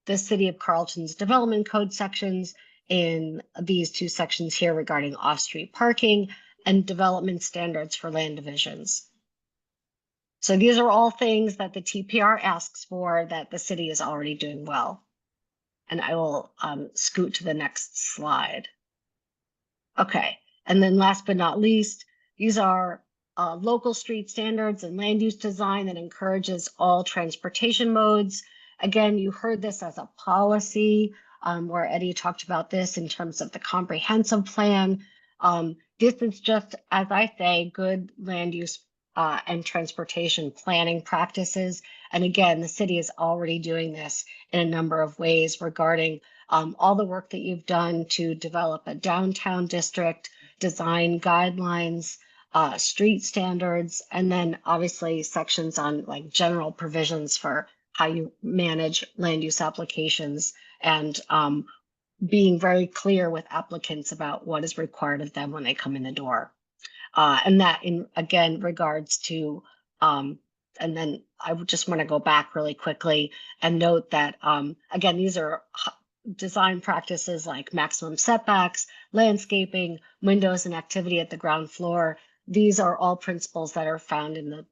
the City of Carleton's development code sections in these two sections here regarding off-street parking and development standards for land divisions. So these are all things that the TPR asks for that the city is already doing well. And I will scoot to the next slide. Okay, and then last but not least, these are local street standards and land use design that encourages all transportation modes. Again, you heard this as a policy where Eddie talked about this in terms of the comprehensive plan. This is just, as I say, good land use and transportation planning practices. And again, the city is already doing this in a number of ways regarding all the work that you've done to develop a downtown district, design guidelines, street standards, and then obviously sections on like general provisions for how you manage land use applications and being very clear with applicants about what is required of them when they come in the door. And that in, again, regards to, and then I would just want to go back really quickly and note that, again, these are design practices like maximum setbacks, landscaping, windows and activity at the ground floor. These are all principles that are found in the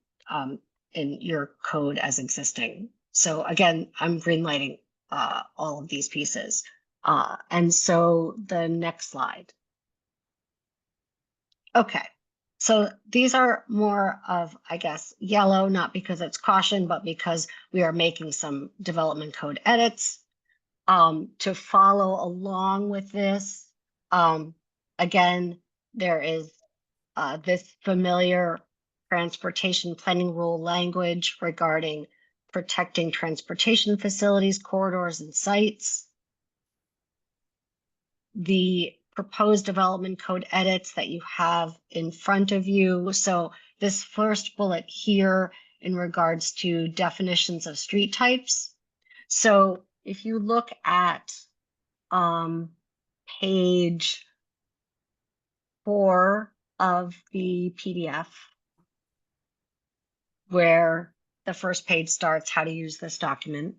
in your code as existing. So again, I'm greenlighting all of these pieces. And so the next slide. Okay. So these are more of, I guess, yellow, not because it's caution, but because we are making some development code edits. To follow along with this, again, there is this familiar transportation planning rule language regarding protecting transportation facilities, corridors, and sites. The proposed development code edits that you have in front of you. So this first bullet here in regards to definitions of street types. So if you look at page 4 of the PDF, where the first page starts how to use this document,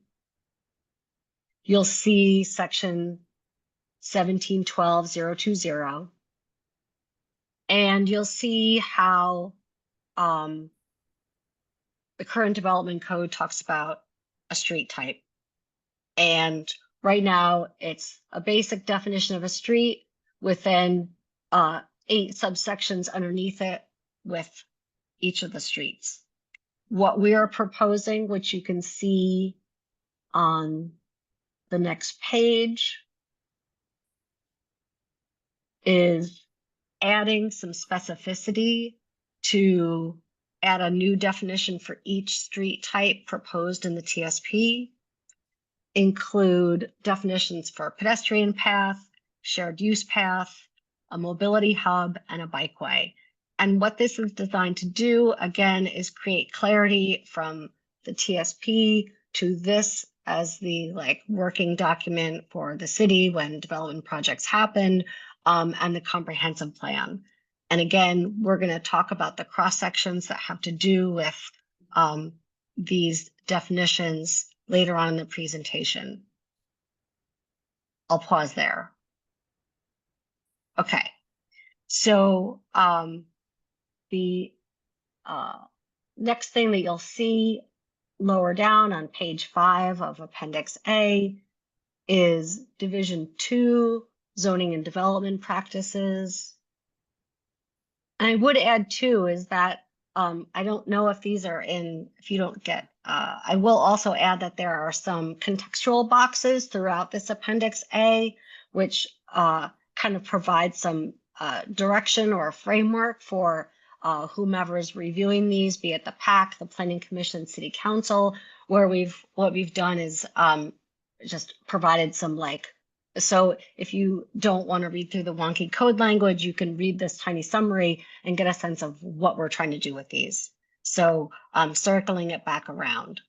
you'll see section 1712.020, and you'll see how the current development code talks about a street type. And right now it's a basic definition of a street within 8 subsections underneath it with each of the streets. What we are proposing, which you can see on the next page, is adding some specificity to add a new definition for each street type proposed in the TSP, include definitions for pedestrian path, shared use path, a mobility hub, and a bikeway. And what this is designed to do, again, is create clarity from the TSP to this as the like working document for the city when development projects happen, and the comprehensive plan. And again, we're going to talk about the cross sections that have to do with these definitions later on in the presentation. I'll pause there. Okay, so the next thing that you'll see lower down on page 5 of Appendix A is Division 2, Zoning and Development Practices. And I would add too is that I don't know if these are in, if you don't get, I will also add that there are some contextual boxes throughout this Appendix A, which kind of provide some direction or framework for whomever is reviewing these, be it the PAC, the Planning Commission, City Council, where what we've done is just provided some like, so if you don't want to read through the wonky code language, you can read this tiny summary and get a sense of what we're trying to do with these. So circling it back around.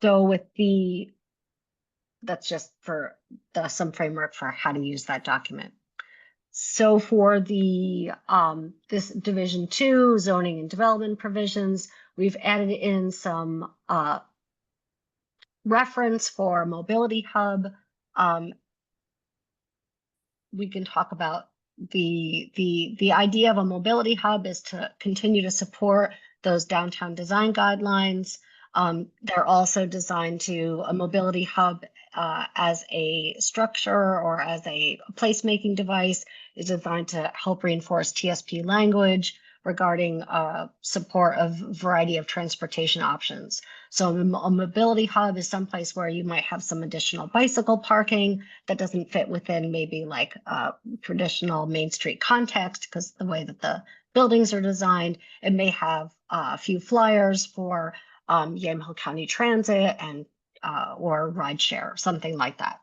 So with that's just for some framework for how to use that document. So for the this Division 2 zoning and development provisions, we've added in some reference for mobility hub. We can talk about the idea of a mobility hub is to continue to support those downtown design guidelines. They're also designed to a mobility hub as a structure or as a placemaking device is designed to help reinforce TSP language regarding support of variety of transportation options. So a mobility hub is someplace where you might have some additional bicycle parking that doesn't fit within maybe like a traditional Main Street context because the way that the buildings are designed. It may have a few flyers for Yamhill County Transit and or rideshare, something like that.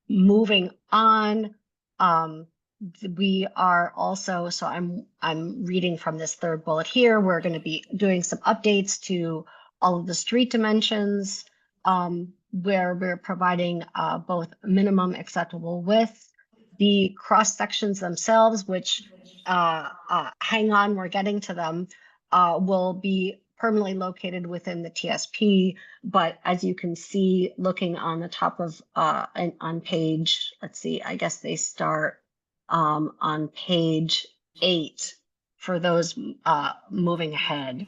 Moving on, we are also, so I'm reading from this third bullet here. We're going to be doing some updates to all of the street dimensions, where we're providing both minimum acceptable width, the cross sections themselves, which hang on, we're getting to them, will be permanently located within the TSP. But as you can see, looking on the top of on page, let's see, I guess they start on page 8 for those moving ahead.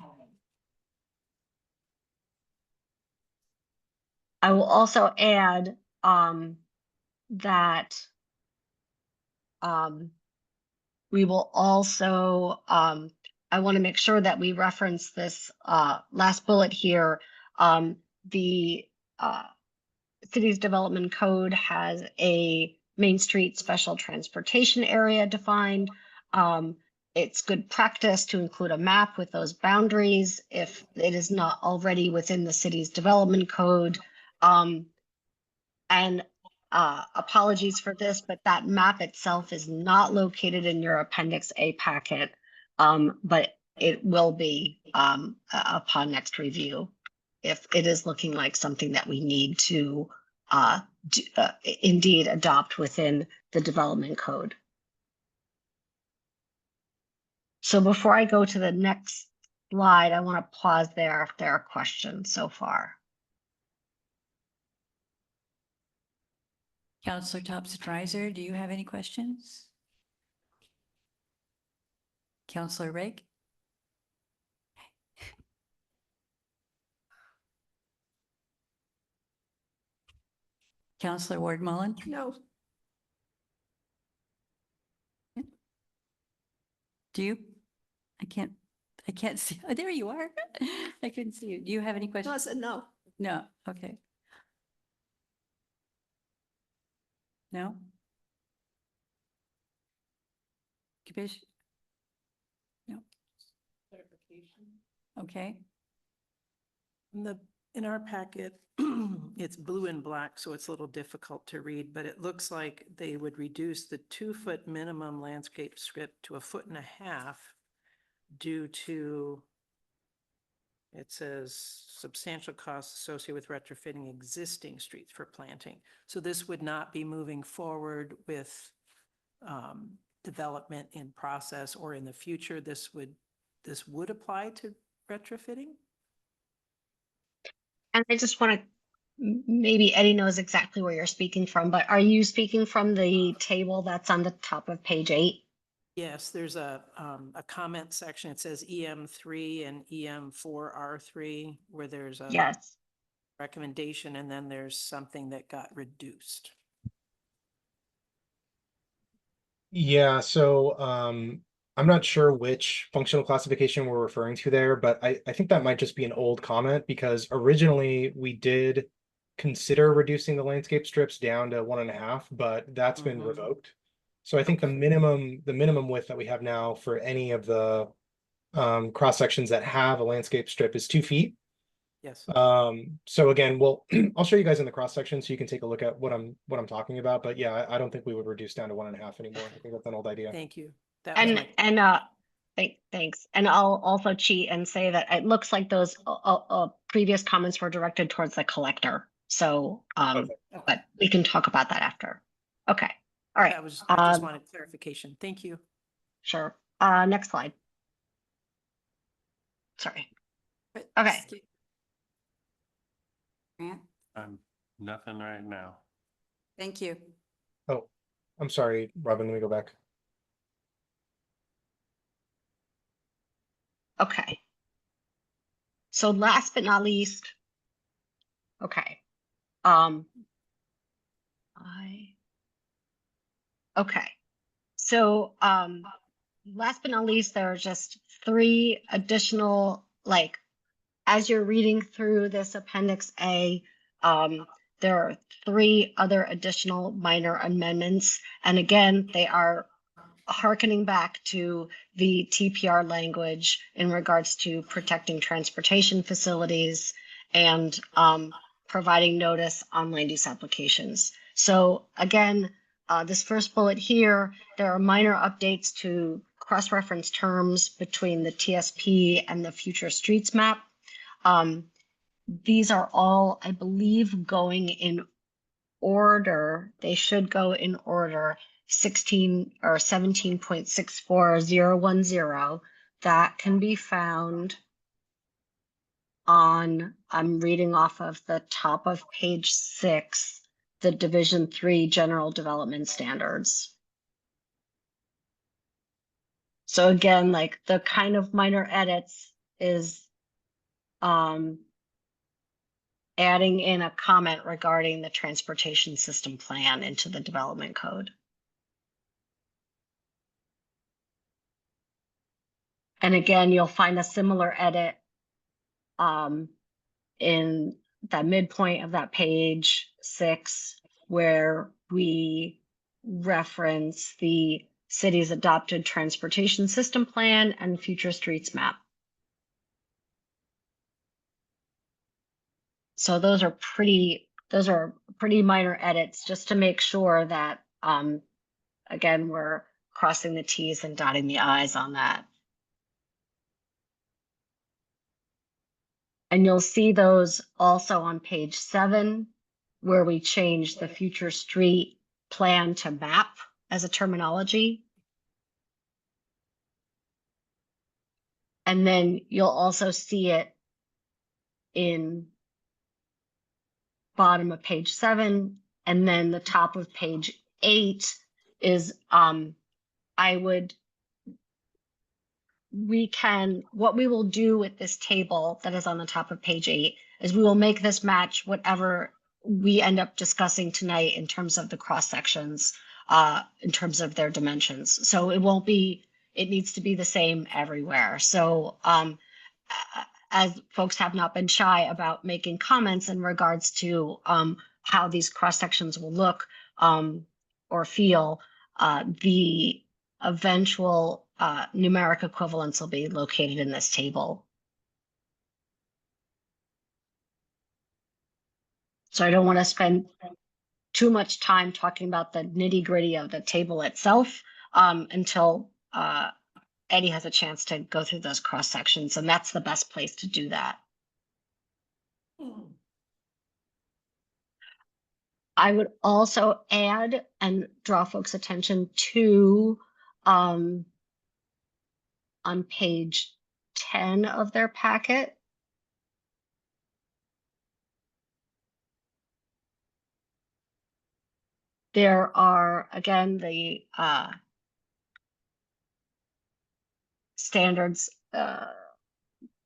I will also add that we will also, I want to make sure that we reference this last bullet here. The city's development code has a Main Street special transportation area defined. It's good practice to include a map with those boundaries if it is not already within the city's development code. And apologies for this, but that map itself is not located in your Appendix A packet, but it will be upon next review if it is looking like something that we need to indeed adopt within the development code. So before I go to the next slide, I want to pause there if there are questions so far. Counselor Thompson-Riser, do you have any questions? Counselor Rake? Counselor Ward Mullen? No. Do you? I can't see. Oh, there you are. I couldn't see you. Do you have any questions? No, I said no. No, okay. No? Commission? No. Okay, In our packet, it's blue and black, so it's a little difficult to read, but it looks like they would reduce the 2-foot minimum landscape strip to 1.5 feet due to It says substantial costs associated with retrofitting existing streets for planting. So this would not be moving forward with development in process or in the future. This would apply to retrofitting? And I just want to, maybe Eddie knows exactly where you're speaking from, but are you speaking from the table that's on the top of page 8? Yes, there's a comment section. It says EM3 and EM4R3, where there's a Yes. recommendation, and then there's something that got reduced. Yeah, so I'm not sure which functional classification we're referring to there, but I think that might just be an old comment because originally we did consider reducing the landscape strips down to 1.5, but that's been Mhm. revoked. So I think the minimum width that we have now for any of the cross sections that have a landscape strip is 2 feet. Yes, So again, I'll show you guys in the cross section so you can take a look at what I'm talking about. But yeah, I don't think we would reduce down to 1.5 anymore. I think that's an old idea. thank you. That was my, Thanks. And I'll also cheat and say that it looks like those previous comments were directed towards the collector. So, Okay. but we can talk about that after. Okay. All right. I just wanted clarification. Thank you. Sure. Next slide. Sorry. Okay. Grant, Nothing right now. thank you. Oh, I'm sorry, Robin, let me go back. Okay. So last but not least, okay. Okay. So, last but not least, there are just 3 additional, like, as you're reading through this Appendix A, there are 3 other additional minor amendments. And again, they are hearkening back to the TPR language in regards to protecting transportation facilities and providing notice on land use applications. So again, this first bullet here, there are minor updates to cross-reference terms between the TSP and the future streets map. These are all, I believe, going in order. They should go in order. 16 or 17.64010 that can be found on, I'm reading off of the top of page 6, the Division 3 General Development Standards. So again, like the kind of minor edits is adding in a comment regarding the transportation system plan into the development code. And again, you'll find a similar edit in the midpoint of that page 6, where we reference the city's adopted transportation system plan and future streets map. So those are pretty minor edits just to make sure that, again, we're crossing the T's and dotting the I's on that. And you'll see those also on page 7, where we change the future street plan to map as a terminology. And then you'll also see it in bottom of page 7, and then the top of page 8 is, what we will do with this table that is on the top of page 8 is we will make this match whatever we end up discussing tonight in terms of the cross sections, in terms of their dimensions. So it needs to be the same everywhere. So, as folks have not been shy about making comments in regards to how these cross sections will look or feel, the eventual numeric equivalents will be located in this table. So I don't want to spend too much time talking about the nitty-gritty of the table itself until Eddie has a chance to go through those cross sections, and that's the best place to do that. I would also add and draw folks' attention to, on page 10 of their packet. There are, again, the standards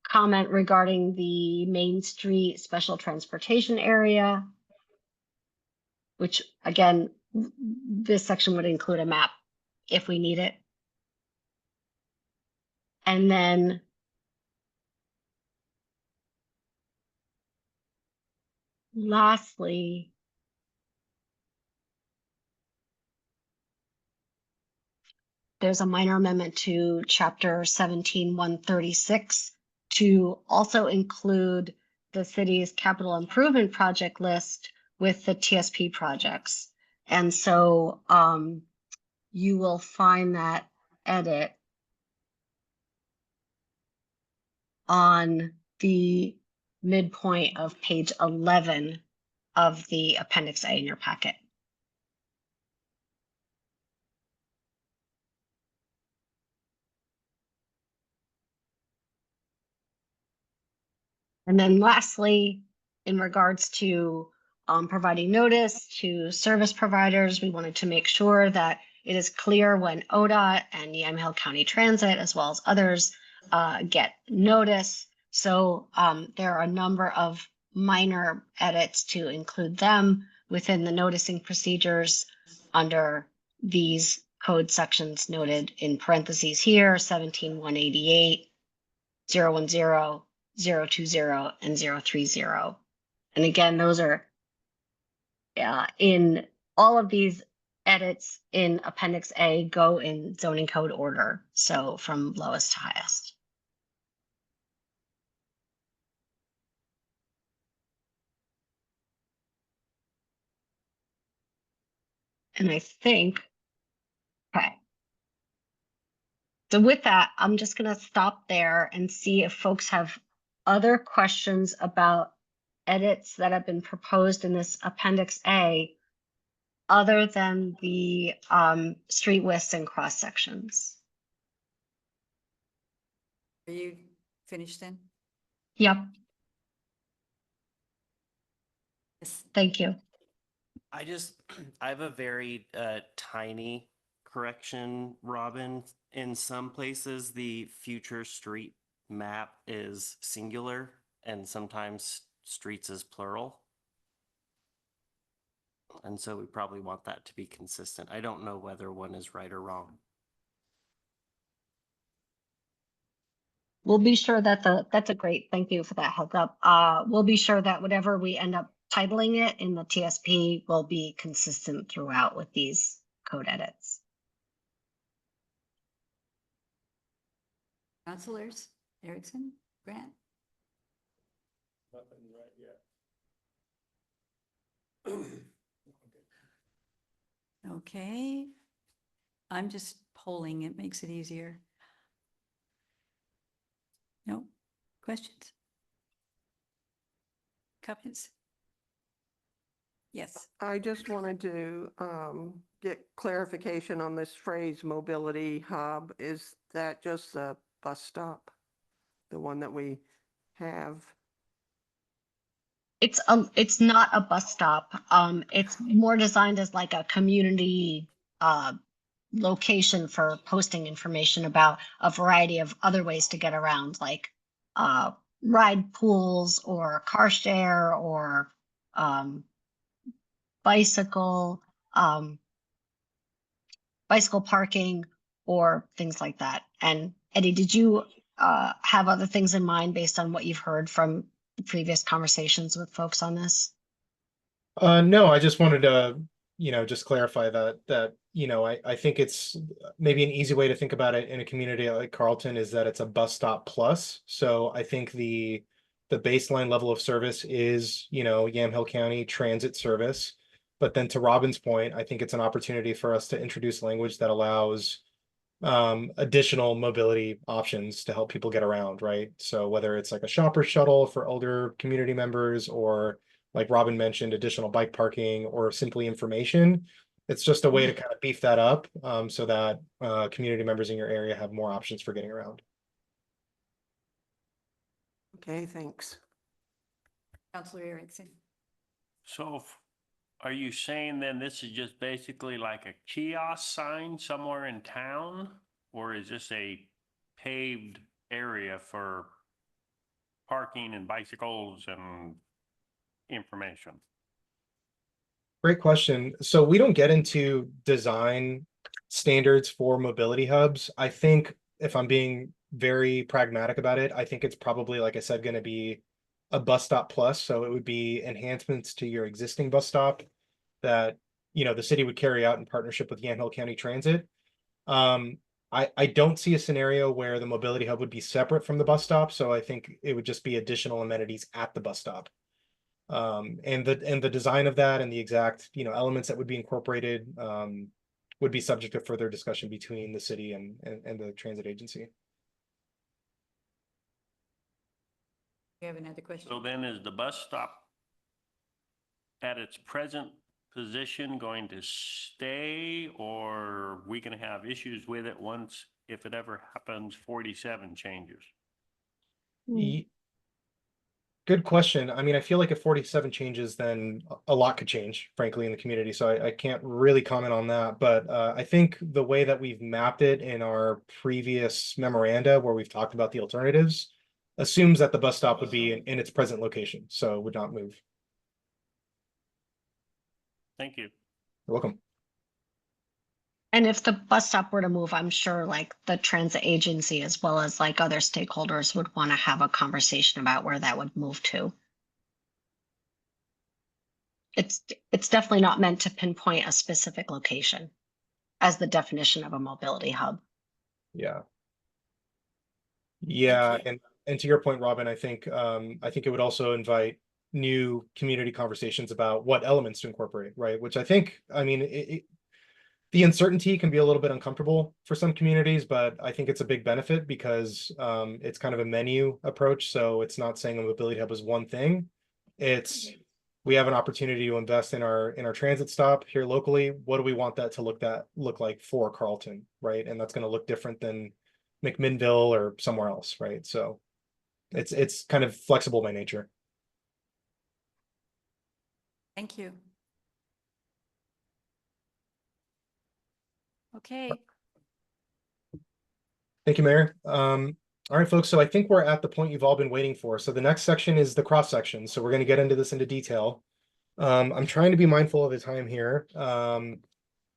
comment regarding the Main Street Special Transportation Area, which again, this section would include a map if we need it. And then lastly, there's a minor amendment to chapter 17-136 to also include the city's capital improvement project list with the TSP projects. And so you will find that edit on the midpoint of page 11 of the Appendix A in your packet. And then lastly, in regards to providing notice to service providers, we wanted to make sure that it is clear when ODOT and Yamhill County Transit, as well as others, get notice. So there are a number of minor edits to include them within the noticing procedures under these code sections noted in parentheses here, 17-188, 010, 020, and 030. And again, those are in all of these edits in Appendix A go in zoning code order. So from lowest to highest. And I think, okay. So with that, I'm just going to stop there and see if folks have other questions about edits that have been proposed in this Appendix A, other than the street widths and cross sections. Are you finished then? Yep, Yes. thank you. I have a very tiny correction, Robin. In some places, the future street map is singular and sometimes streets is plural. And so we probably want that to be consistent. I don't know whether one is right or wrong. We'll be sure that that's a great, thank you for that heads up. We'll be sure that whatever we end up titling it in the TSP will be consistent throughout with these code edits. Counselors, Erickson, Grant? Nothing right yet. Okay. I'm just polling. It makes it easier. No questions? Comments? Yes. I just wanted to get clarification on this phrase mobility hub. Is that just a bus stop? The one that we have? It's not a bus stop. It's more designed as like a community location for posting information about a variety of other ways to get around, like ride pools or car share or bicycle parking or things like that. And Eddie, did you have other things in mind based on what you've heard from the previous conversations with folks on this? No, I just wanted to, just clarify that, I think it's maybe an easy way to think about it in a community like Carlton is that it's a bus stop plus. So I think the baseline level of service is, Yamhill County Transit service. But then to Robin's point, I think it's an opportunity for us to introduce language that allows additional mobility options to help people get around, right? So whether it's like a shopper shuttle for older community members, or like Robin mentioned, additional bike parking, or simply information, it's just a way to kind of beef that up, so that community members in your area have more options for getting around. Okay, thanks. Counselor Erickson. So are you saying then this is just basically like a kiosk sign somewhere in town? Or is this a paved area for parking and bicycles and information? Great question. So we don't get into design standards for mobility hubs. I think, if I'm being very pragmatic about it, I think it's probably, like I said, going to be a bus stop plus. So it would be enhancements to your existing bus stop that, the city would carry out in partnership with Yamhill County Transit. I don't see a scenario where the mobility hub would be separate from the bus stop. So I think it would just be additional amenities at the bus stop. And the design of that and the exact, elements that would be incorporated, would be subject to further discussion between the city and the transit agency. You have another question? So then is the bus stop at its present position going to stay, or are we going to have issues with it once, if it ever happens, 47 changes? Good question. I mean, I feel like if 47 changes, then a lot could change, frankly, in the community. So I can't really comment on that. But I think the way that we've mapped it in our previous memoranda, where we've talked about the alternatives, assumes that the bus stop would be in its present location, so would not move. Thank you. You're welcome. And if the bus stop were to move, I'm sure like the transit agency as well as like other stakeholders would want to have a conversation about where that would move to. It's definitely not meant to pinpoint a specific location as the definition of a mobility hub. Yeah. Yeah, and to your point, Robin, I think it would also invite new community conversations about what elements to incorporate, right? Which I think, I mean, the uncertainty can be a little bit uncomfortable for some communities, but I think it's a big benefit because it's kind of a menu approach. So it's not saying a mobility hub is one thing. It's, we have an opportunity to invest in our transit stop here locally. What do we want that to look like for Carlton, right? And that's going to look different than McMinnville or somewhere else, right? So it's kind of flexible by nature. Thank you. Okay. Thank you, Mayor. All right, folks. So I think we're at the point you've all been waiting for. So the next section is the cross section. So we're going to get into this into detail. I'm trying to be mindful of the time here.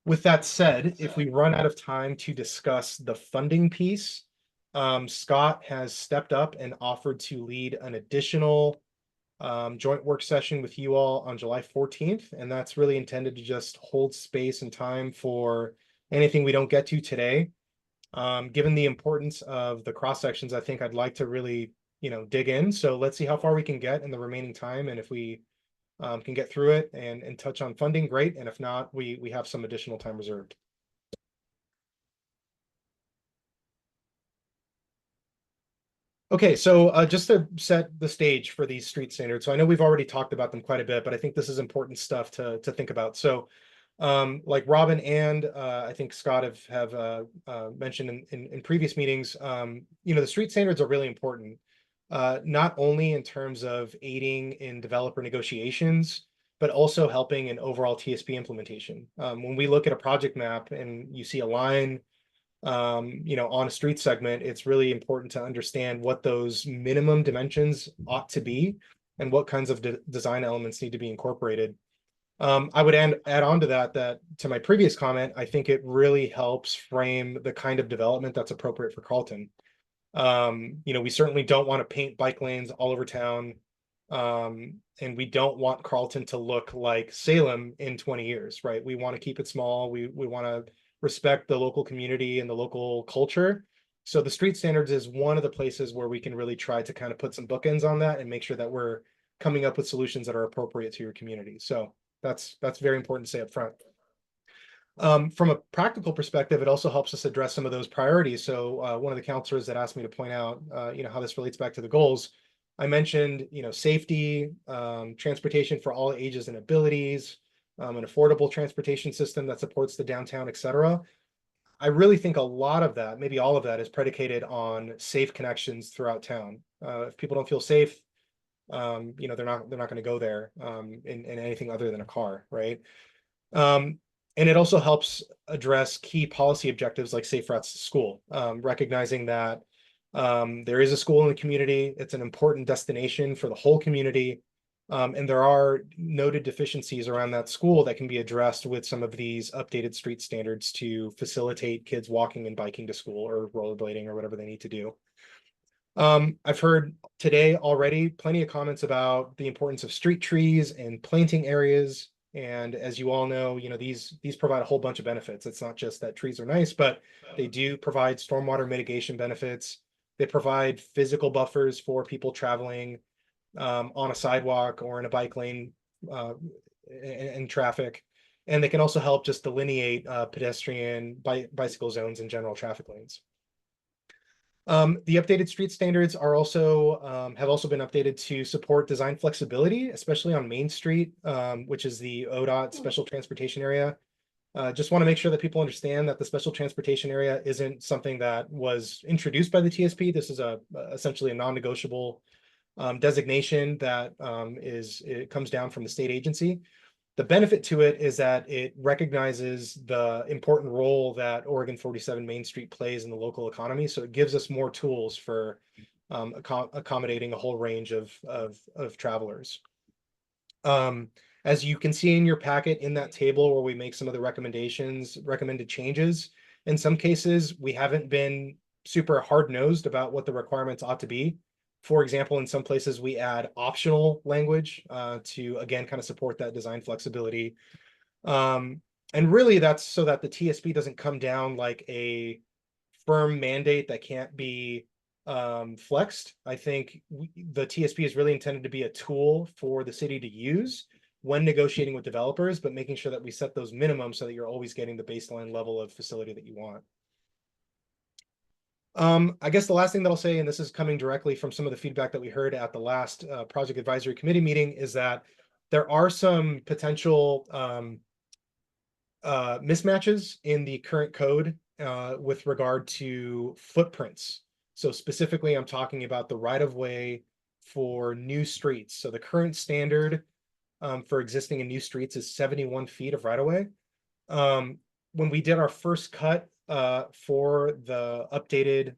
With that said, if we run out of time to discuss the funding piece, Scott has stepped up and offered to lead an additional joint work session with you all on July 14th. And that's really intended to just hold space and time for anything we don't get to today. Given the importance of the cross sections, I think I'd like to really, dig in. So let's see how far we can get in the remaining time. And if we can get through it and touch on funding, great. And if not, we have some additional time reserved. Okay, so just to set the stage for these street standards. So I know we've already talked about them quite a bit, but I think this is important stuff to think about. So like Robin and I think Scott have mentioned in previous meetings, the street standards are really important, not only in terms of aiding in developer negotiations, but also helping in overall TSP implementation. When we look at a project map and you see a line, on a street segment, it's really important to understand what those minimum dimensions ought to be and what kinds of design elements need to be incorporated. I would add on to that to my previous comment, I think it really helps frame the kind of development that's appropriate for Carlton. We certainly don't want to paint bike lanes all over town. And we don't want Carlton to look like Salem in 20 years, right? We want to keep it small. We want to respect the local community and the local culture. So the street standards is one of the places where we can really try to kind of put some bookends on that and make sure that we're coming up with solutions that are appropriate to your community. So that's very important to say up front. From a practical perspective, it also helps us address some of those priorities. So one of the counselors that asked me to point out, how this relates back to the goals. I mentioned, safety, transportation for all ages and abilities, an affordable transportation system that supports the downtown, et cetera. I really think a lot of that, maybe all of that, is predicated on safe connections throughout town. If people don't feel safe, they're not going to go there in anything other than a car, right? And it also helps address key policy objectives like safe routes to school, recognizing that there is a school in the community. It's an important destination for the whole community. And there are noted deficiencies around that school that can be addressed with some of these updated street standards to facilitate kids walking and biking to school or rollerblading or whatever they need to do. I've heard today already plenty of comments about the importance of street trees and planting areas. And as you all know, these provide a whole bunch of benefits. It's not just that trees are nice, but they do provide stormwater mitigation benefits. They provide physical buffers for people traveling on a sidewalk or in a bike lane in traffic. And they can also help just delineate pedestrian, bicycle zones and general traffic lanes. The updated street standards are also have also been updated to support design flexibility, especially on Main Street, which is the ODOT special transportation area. Just want to make sure that people understand that the special transportation area isn't something that was introduced by the TSP. This is essentially a non-negotiable designation that it comes down from the state agency. The benefit to it is that it recognizes the important role that Oregon 47 Main Street plays in the local economy. So it gives us more tools for accommodating a whole range of travelers. As you can see in your packet in that table where we make some of the recommended changes, in some cases, we haven't been super hard-nosed about what the requirements ought to be. For example, in some places we add optional language to, again, kind of support that design flexibility. And really that's so that the TSP doesn't come down like a firm mandate that can't be flexed. I think the TSP is really intended to be a tool for the city to use when negotiating with developers, but making sure that we set those minimums so that you're always getting the baseline level of facility that you want. I guess the last thing that I'll say, and this is coming directly from some of the feedback that we heard at the last project advisory committee meeting, is that there are some potential mismatches in the current code with regard to footprints. So specifically, I'm talking about the right-of-way for new streets. So the current standard for existing and new streets is 71 feet of right-of-way. When we did our first cut for the updated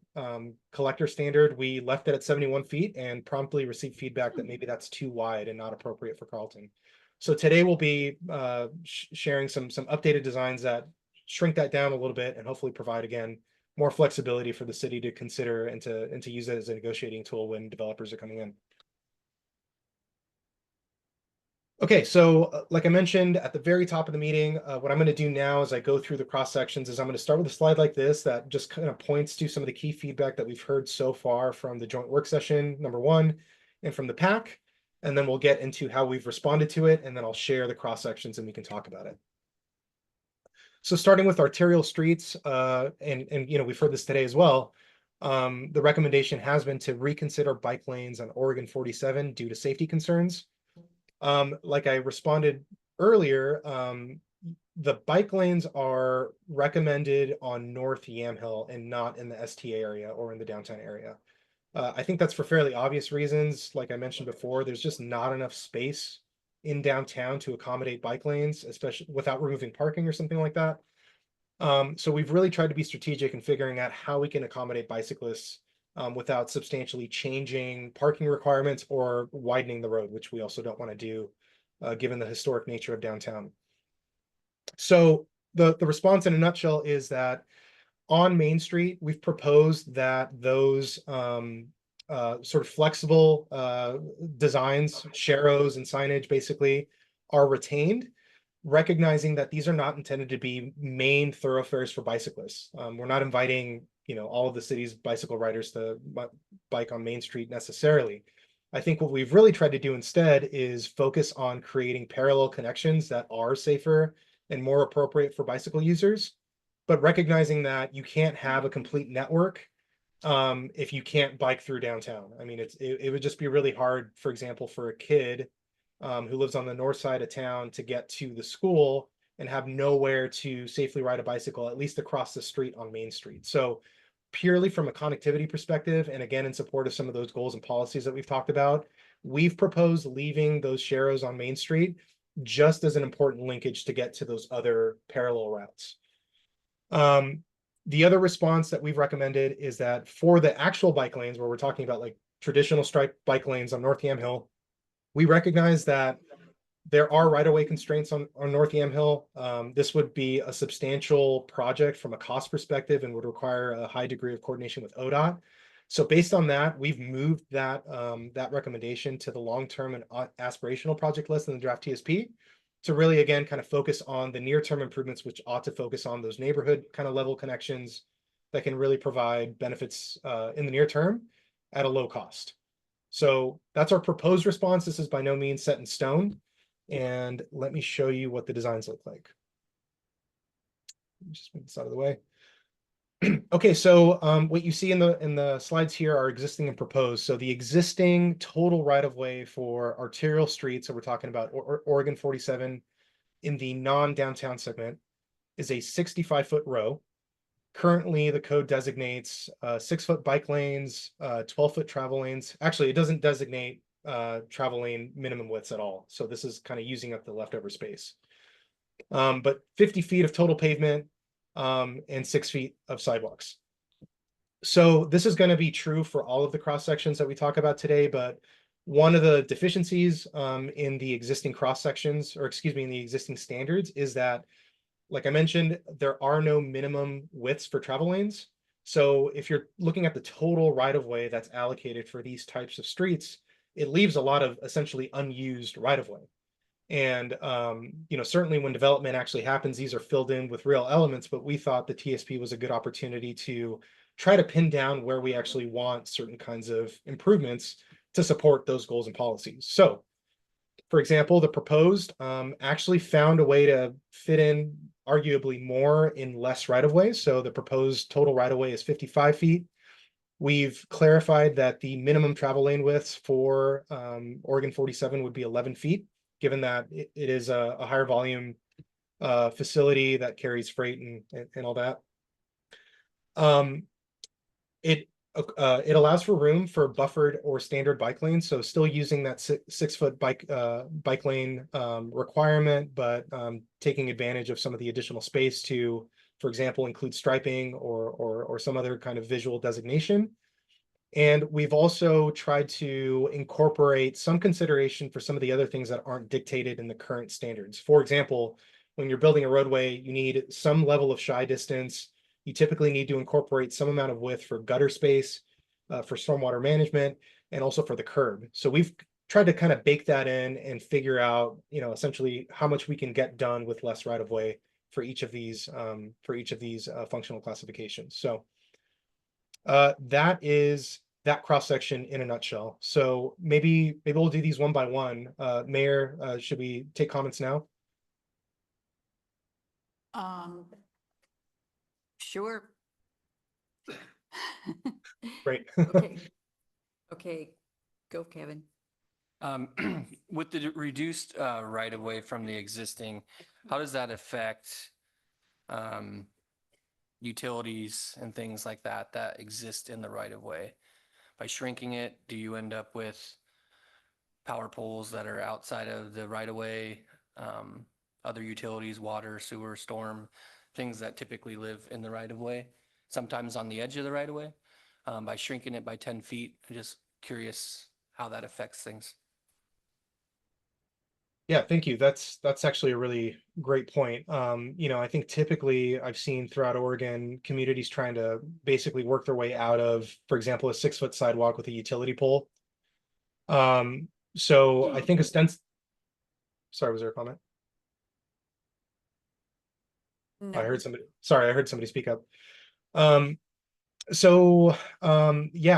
collector standard, we left it at 71 feet and promptly received feedback that maybe that's too wide and not appropriate for Carlton. So today we'll be sharing some updated designs that shrink that down a little bit and hopefully provide, again, more flexibility for the city to consider and to use it as a negotiating tool when developers are coming in. Okay, so like I mentioned at the very top of the meeting, what I'm going to do now as I go through the cross sections is I'm going to start with a slide like this that just kind of points to some of the key feedback that we've heard so far from the joint work session, #1, and from the PAC. And then we'll get into how we've responded to it, and then I'll share the cross sections and we can talk about it. So starting with arterial streets, and we've heard this today as well, the recommendation has been to reconsider bike lanes on Oregon 47 due to safety concerns. Like I responded earlier, the bike lanes are recommended on North Yamhill and not in the STA area or in the downtown area. I think that's for fairly obvious reasons. Like I mentioned before, there's just not enough space in downtown to accommodate bike lanes, especially without removing parking or something like that. So we've really tried to be strategic in figuring out how we can accommodate bicyclists without substantially changing parking requirements or widening the road, which we also don't want to do given the historic nature of downtown. So the response in a nutshell is that on Main Street, we've proposed that those sort of flexible designs, sharrows and signage basically are retained, recognizing that these are not intended to be main thoroughfares for bicyclists. We're not inviting all of the city's bicycle riders to bike on Main Street necessarily. I think what we've really tried to do instead is focus on creating parallel connections that are safer and more appropriate for bicycle users, but recognizing that you can't have a complete network if you can't bike through downtown. I mean, it would just be really hard, for example, for a kid who lives on the north side of town to get to the school and have nowhere to safely ride a bicycle, at least across the street on Main Street. So purely from a connectivity perspective, and again, in support of some of those goals and policies that we've talked about, we've proposed leaving those sharrows on Main Street just as an important linkage to get to those other parallel routes. The other response that we've recommended is that for the actual bike lanes, where we're talking about like traditional striped bike lanes on North Yamhill, we recognize that there are right-of-way constraints on North Yamhill. This would be a substantial project from a cost perspective and would require a high degree of coordination with ODOT. So based on that, we've moved that that recommendation to the long-term and aspirational project list in the draft TSP to really, again, kind of focus on the near-term improvements, which ought to focus on those neighborhood kind of level connections that can really provide benefits in the near term at a low cost. So that's our proposed response. This is by no means set in stone. And let me show you what the designs look like. Just move this out of the way. Okay, so what you see in the slides here are existing and proposed. So the existing total right-of-way for arterial streets, so we're talking about Oregon 47 in the non-downtown segment, is a 65-foot row. Currently, the code designates 6-foot bike lanes, 12-foot travel lanes. Actually, it doesn't designate travel lane minimum widths at all. So this is kind of using up the leftover space. But 50 feet of total pavement, and 6 feet of sidewalks. So this is going to be true for all of the cross sections that we talk about today, but one of the deficiencies in the existing cross sections, or excuse me, in the existing standards is that, like I mentioned, there are no minimum widths for travel lanes. So if you're looking at the total right-of-way that's allocated for these types of streets, it leaves a lot of essentially unused right-of-way. And, you know, certainly when development actually happens, these are filled in with real elements, but we thought the TSP was a good opportunity to try to pin down where we actually want certain kinds of improvements to support those goals and policies. So, for example, the proposed actually found a way to fit in arguably more in less right-of-way. So the proposed total right-of-way is 55 feet. We've clarified that the minimum travel lane widths for Oregon 47 would be 11 feet. Given that it is a higher volume facility that carries freight and all that. It allows for room for buffered or standard bike lanes, so still using that 6-foot bike lane requirement, but taking advantage of some of the additional space to, for example, include striping or some other kind of visual designation. And we've also tried to incorporate some consideration for some of the other things that aren't dictated in the current standards. For example, when you're building a roadway, you need some level of shy distance. You typically need to incorporate some amount of width for gutter space, for stormwater management, and also for the curb. So we've tried to kind of bake that in and figure out, you know, essentially how much we can get done with less right of way for each of these functional classifications. So that is that cross section in a nutshell. So maybe we'll do these one by one. Mayor, should we take comments now? Sure. Great. Okay. Okay, go, Kevin. With the reduced right of way from the existing, how does that affect utilities and things like that that exist in the right of way? By shrinking it, do you end up with power poles that are outside of the right of way, other utilities, water, sewer, storm, things that typically live in the right of way, sometimes on the edge of the right of way? By shrinking it by 10 feet, I'm just curious how that affects things. Yeah, thank you. That's actually a really great point. You know, I think typically I've seen throughout Oregon communities trying to basically work their way out of, for example, a 6-foot sidewalk with a utility pole. So I think sorry, was there a comment? No. I heard somebody speak up. Yeah,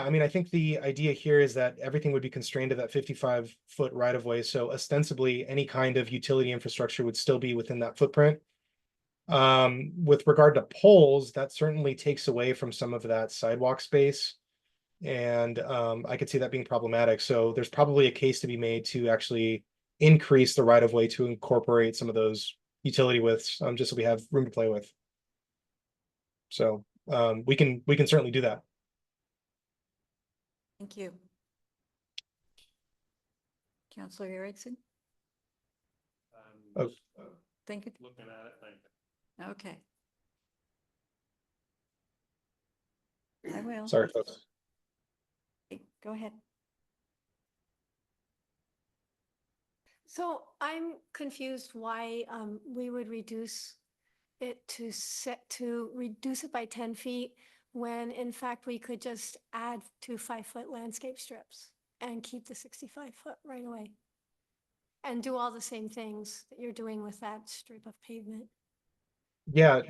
I mean, I think the idea here is that everything would be constrained to that 55-foot right of way. So ostensibly any kind of utility infrastructure would still be within that footprint. With regard to poles, that certainly takes away from some of that sidewalk space. And I could see that being problematic. So there's probably a case to be made to actually increase the right of way to incorporate some of those utility widths, just so we have room to play with. So we can certainly do that. Thank you. Counselor Erickson? Oh. Thank you. Looking at it, thank you. Okay. I will. Sorry, folks. Go ahead. So I'm confused why we would reduce it to reduce it by 10 feet when in fact we could just add 2 5-foot landscape strips and keep the 65-foot right away and do all the same things that you're doing with that strip of pavement. Yeah,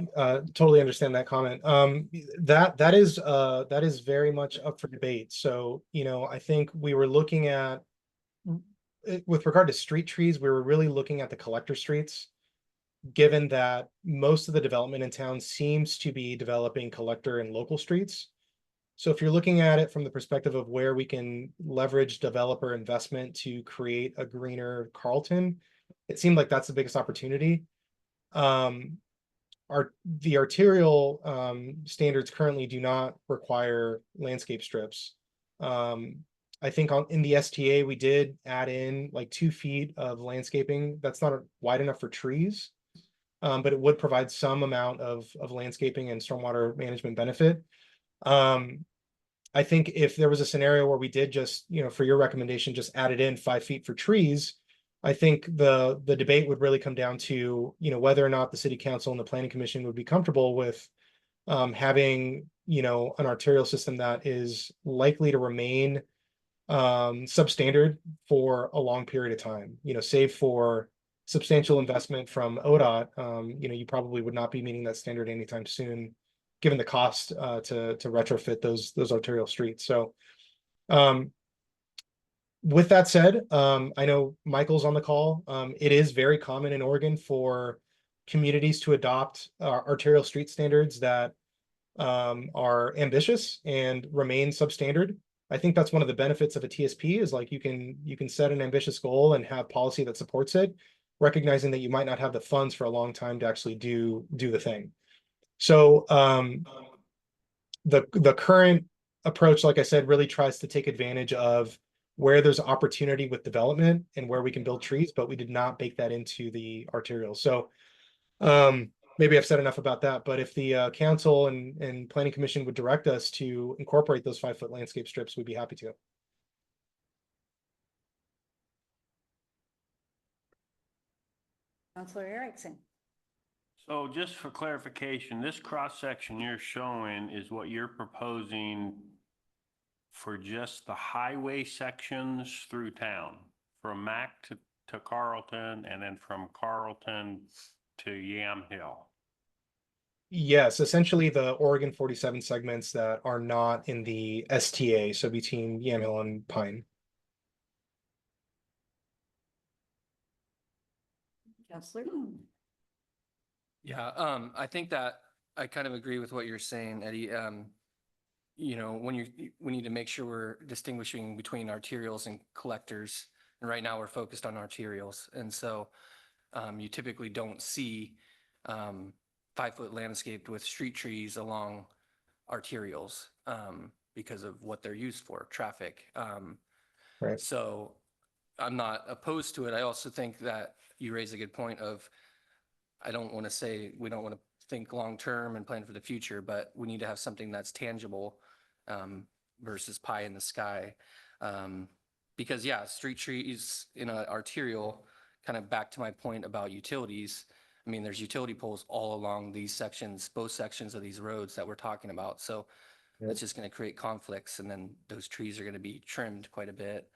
totally understand that comment. That is very much up for debate. So, you know, I think we were looking at, with regard to street trees, we were really looking at the collector streets, given that most of the development in town seems to be developing collector and local streets. So if you're looking at it from the perspective of where we can leverage developer investment to create a greener Carlton, it seemed like that's the biggest opportunity. The arterial standards currently do not require landscape strips. I think in the STA, we did add in like 2 feet of landscaping. That's not wide enough for trees, but it would provide some amount of landscaping and stormwater management benefit. I think if there was a scenario where we did just, you know, for your recommendation, just added in 5 feet for trees, I think the debate would really come down to, you know, whether or not the city council and the planning commission would be comfortable with having, you know, an arterial system that is likely to remain substandard for a long period of time, you know, save for substantial investment from ODOT. You know, you probably would not be meeting that standard anytime soon, given the cost to retrofit those arterial streets. So with that said, I know Michael's on the call. It is very common in Oregon for communities to adopt arterial street standards that are ambitious and remain substandard. I think that's one of the benefits of a TSP is like you can set an ambitious goal and have policy that supports it, recognizing that you might not have the funds for a long time to actually do the thing. So the current approach, like I said, really tries to take advantage of where there's opportunity with development and where we can build trees, but we did not bake that into the arterial. So maybe I've said enough about that, but if the council and planning commission would direct us to incorporate those 5-foot landscape strips, we'd be happy to. Counselor Erickson. So just for clarification, this cross section you're showing is what you're proposing for just the highway sections through town, from Mac to Carlton, and then from Carlton to Yamhill. Yes, essentially the Oregon 47 segments that are not in the STA, so between Yamhill and Pine. Counselor. Yeah, I think that I kind of agree with what you're saying, Eddie. You know, we need to make sure we're distinguishing between arterials and collectors. And right now we're focused on arterials. And so you typically don't see 5-foot landscaped with street trees along arterials because of what they're used for, traffic. Right. So I'm not opposed to it. I also think that you raise a good point of, I don't want to say we don't want to think long-term and plan for the future, but we need to have something that's tangible versus pie in the sky. Because yeah, street trees in an arterial, kind of back to my point about utilities. I mean, there's utility poles all along these sections, both sections of these roads that we're talking about. So it's just going to create conflicts, and then those trees are going to be trimmed quite a bit.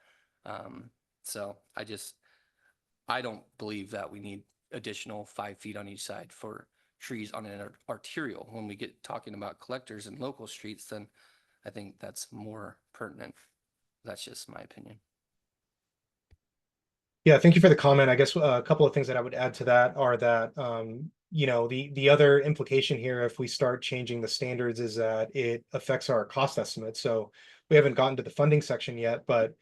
So I don't believe that we need additional 5 feet on each side for trees on an arterial. When we get talking about collectors and local streets, then I think that's more pertinent. That's just my opinion. Yeah, thank you for the comment. I guess a couple of things that I would add to that are that the other implication here, if we start changing the standards, is that it affects our cost estimates. So we haven't gotten to the funding section yet, but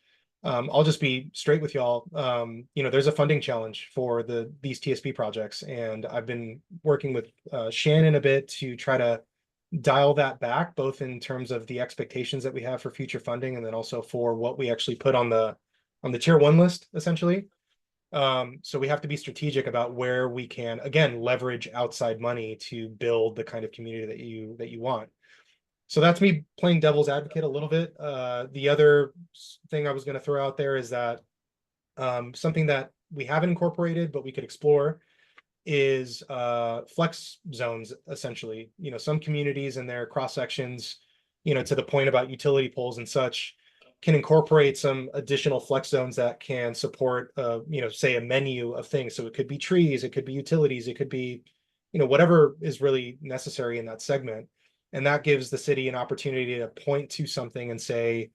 I'll just be straight with y'all. There's a funding challenge for these TSP projects, and I've been working with Shannon a bit to try to dial that back, both in terms of the expectations that we have for future funding, and then also for what we actually put on the tier 1 list, essentially. So we have to be strategic about where we can, again, leverage outside money to build the kind of community that you want. So that's me playing devil's advocate a little bit. The other thing I was going to throw out there is that something that we haven't incorporated, but we could explore, is flex zones, essentially. Some communities and their cross sections, to the point about utility poles and such, can incorporate some additional flex zones that can support, say, a menu of things. So it could be trees, it could be utilities, it could be, whatever is really necessary in that segment. And that gives the city an opportunity to point to something and say,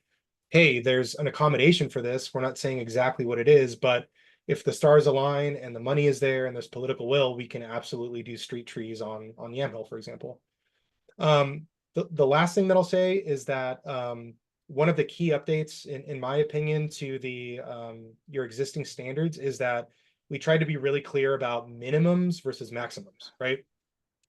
hey, there's an accommodation for this. We're not saying exactly what it is, but if the stars align and the money is there and there's political will, we can absolutely do street trees on Yamhill, for example. The last thing that I'll say is that one of the key updates, in my opinion, to your existing standards is that we tried to be really clear about minimums versus maximums, right?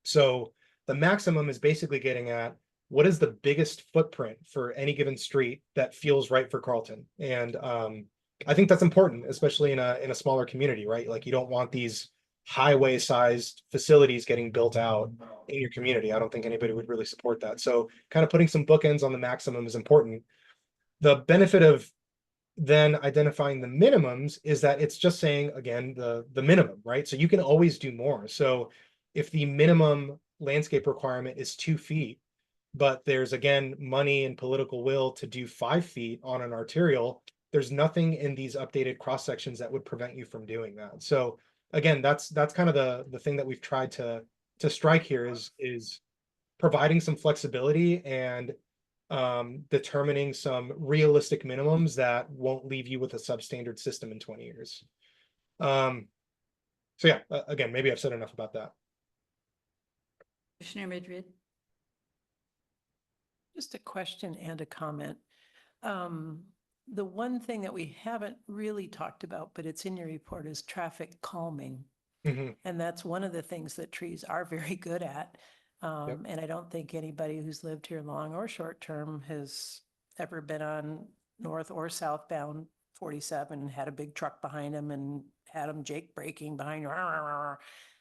So the maximum is basically getting at what is the biggest footprint for any given street that feels right for Carlton. And I think that's important, especially in a smaller community, right? Like, you don't want these highway-sized facilities getting built out in your community. I don't think anybody would really support that. So kind of putting some bookends on the maximum is important. The benefit of then identifying the minimums is that it's just saying, again, the minimum, right? So you can always do more. So if the minimum landscape requirement is 2 feet, but there's, again, money and political will to do 5 feet on an arterial, there's nothing in these updated cross sections that would prevent you from doing that. So again, that's kind of the thing that we've tried to strike here is providing some flexibility and determining some realistic minimums that won't leave you with a substandard system in 20 years. So yeah, again, maybe I've said enough about that. Commissioner Madrid. Just a question and a comment. The one thing that we haven't really talked about, but it's in your report, is traffic calming. Mhm. And that's one of the things that trees are very good at. And I don't think anybody who's lived here long or short term has ever been on north or southbound 47, had a big truck behind them and had them Jake braking behind.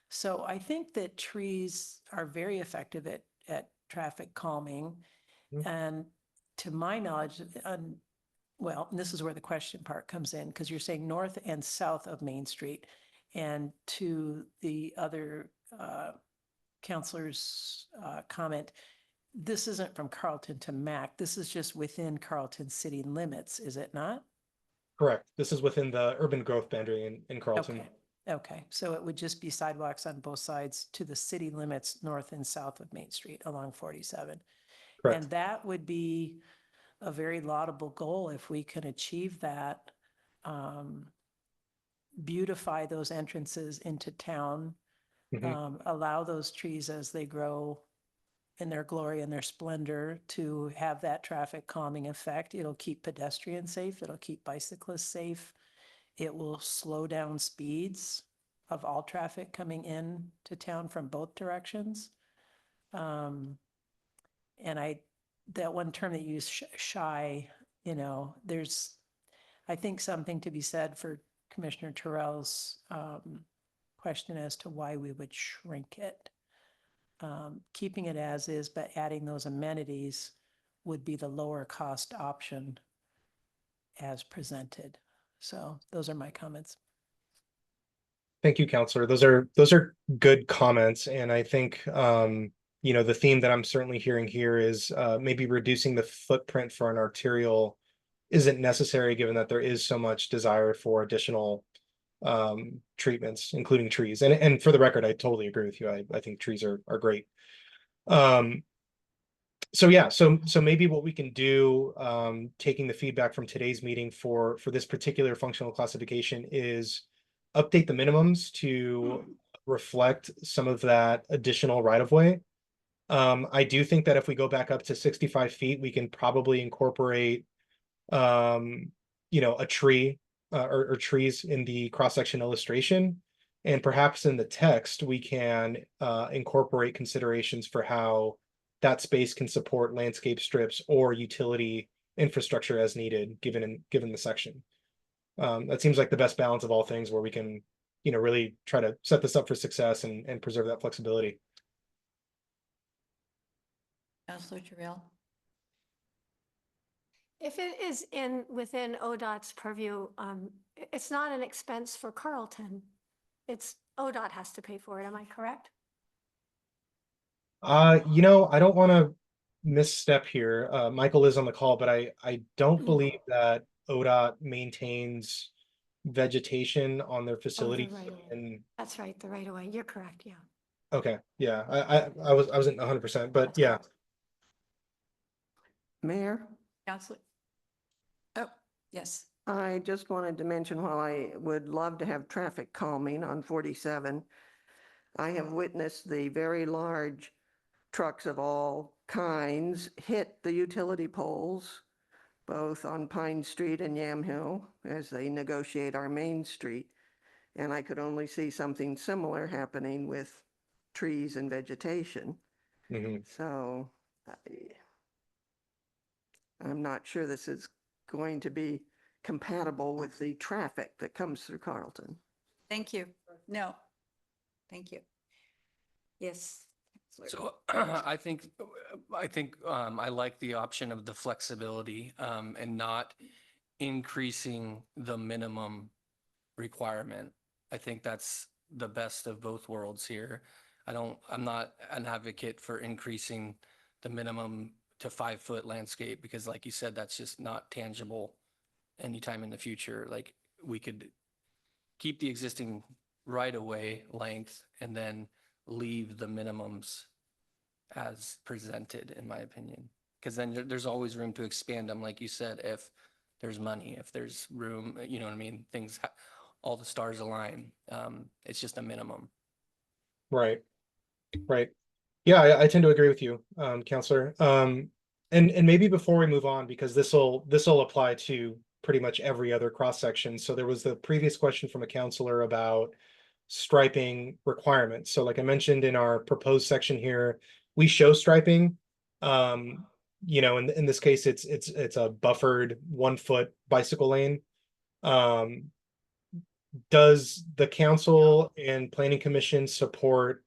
So I think that trees are very effective at traffic calming. Mhm. And to my knowledge, well, and this is where the question part comes in, because you're saying north and south of Main Street. And to the other counselor's comment, this isn't from Carlton to Mac. This is just within Carlton city limits, is it not? Correct. This is within the urban growth boundary in Carlton. Okay. So it would just be sidewalks on both sides to the city limits, north and south of Main Street along 47. Correct. And that would be a very laudable goal if we can achieve that. Beautify those entrances into town, allow those trees as they grow in their glory and their splendor to have that traffic calming effect. It'll keep pedestrians safe. It'll keep bicyclists safe. It will slow down speeds of all traffic coming in to town from both directions. And that one term that you use, shy, there's, I think, something to be said for Commissioner Terrell's question as to why we would shrink it. Keeping it as is, but adding those amenities would be the lower cost option as presented. So those are my comments. Thank you, Counselor. Those are good comments. And I think, the theme that I'm certainly hearing here is maybe reducing the footprint for an arterial isn't necessary, given that there is so much desire for additional treatments, including trees. And for the record, I totally agree with you. I think trees are great. So yeah, so maybe what we can do, taking the feedback from today's meeting for this particular functional classification, is update the minimums to reflect some of that additional right of way. I do think that if we go back up to 65 feet, we can probably incorporate, a tree or trees in the cross-section illustration. And perhaps in the text, we can incorporate considerations for how that space can support landscape strips or utility infrastructure as needed, given the section. That seems like the best balance of all things, where we can, really try to set this up for success and preserve that flexibility. Councilor Terrell? If it is within ODOT's purview, it's not an expense for Carlton. It's ODOT has to pay for it. Am I correct? I don't want to misstep here. Michael is on the call, but I don't believe that ODOT maintains vegetation on their facilities. right of way. And That's right, the right of way. You're correct, yeah. okay, yeah, I wasn't 100%, but yeah. Mayor, Councilor? Oh, yes. I just wanted to mention, while I would love to have traffic calming on 47, I have witnessed the very large trucks of all kinds hit the utility poles, both on Pine Street and Yamhill, as they negotiate our main street. And I could only see something similar happening with trees and vegetation. Mhm. So I'm not sure this is going to be compatible with the traffic that comes through Carlton. Thank you. No. Thank you. Yes. So I think I like the option of the flexibility and not increasing the minimum requirement. I think that's the best of both worlds here. I'm not an advocate for increasing the minimum to 5-foot landscape, because like you said, that's just not tangible anytime in the future. Like, we could keep the existing right of way length and then leave the minimums as presented, in my opinion. Because then there's always room to expand them, like you said, if there's money, if there's room, you know what I mean? All the stars align. It's just a minimum. Right. Yeah, I tend to agree with you, Counselor. And maybe before we move on, because this will apply to pretty much every other cross section. So there was the previous question from a counselor about striping requirements. So like I mentioned in our proposed section here, we show striping. In this case, it's a buffered 1-foot bicycle lane. Does the council and planning commission support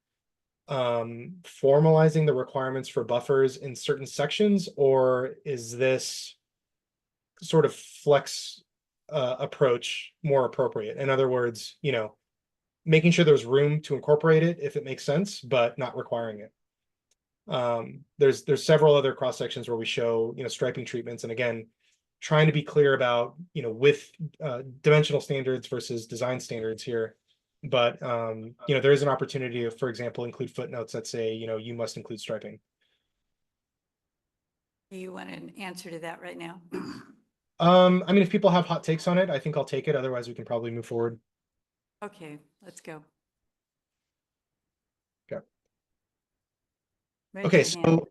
formalizing the requirements for buffers in certain sections, or is this sort of flex approach more appropriate? In other words, making sure there's room to incorporate it if it makes sense, but not requiring it. There's several other cross sections where we show striping treatments, and again, trying to be clear about with dimensional standards versus design standards here. But there is an opportunity to, for example, include footnotes that say you must include striping. You want an answer to that right now? If people have hot takes on it, I think I'll take it. Otherwise, we can probably move forward. Okay, let's go. Okay. Raise Okay, your hand. so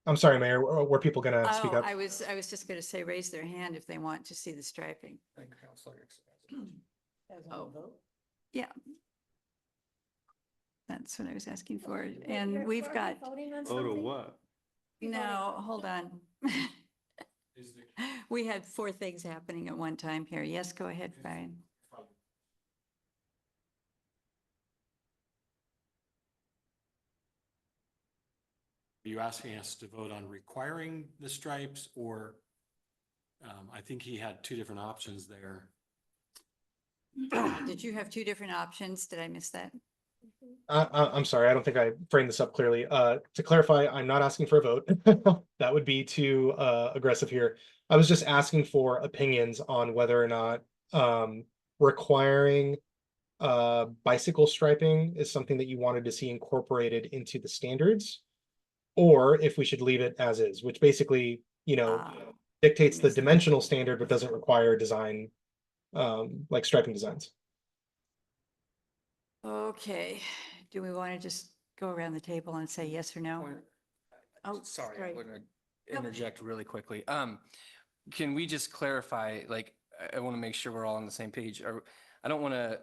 I'm sorry, Mayor, were people gonna speak Oh, up? I was just going to say, raise their hand if they want to see the striping. Oh, yeah. That's what I was asking for. And we've got, what? no, hold on. We had 4 things happening at one time here. Yes, go ahead, Brian. Are you asking us to vote on requiring the stripes, or I think he had 2 different options there. Did you have 2 different options? Did I miss that? I'm sorry, I don't think I framed this up clearly. To clarify, I'm not asking for a vote. That would be too aggressive here. I was just asking for opinions on whether or not requiring bicycle striping is something that you wanted to see incorporated into the standards, or if we should leave it as is, which basically, dictates the dimensional standard but doesn't require design, like striping designs. Okay, do we want to just go around the table and say yes or no? Point- Oh, Sorry, sorry. I'm going to interject really quickly. Can we just clarify, like, I want to make sure we're all on the same page. Or I don't want to,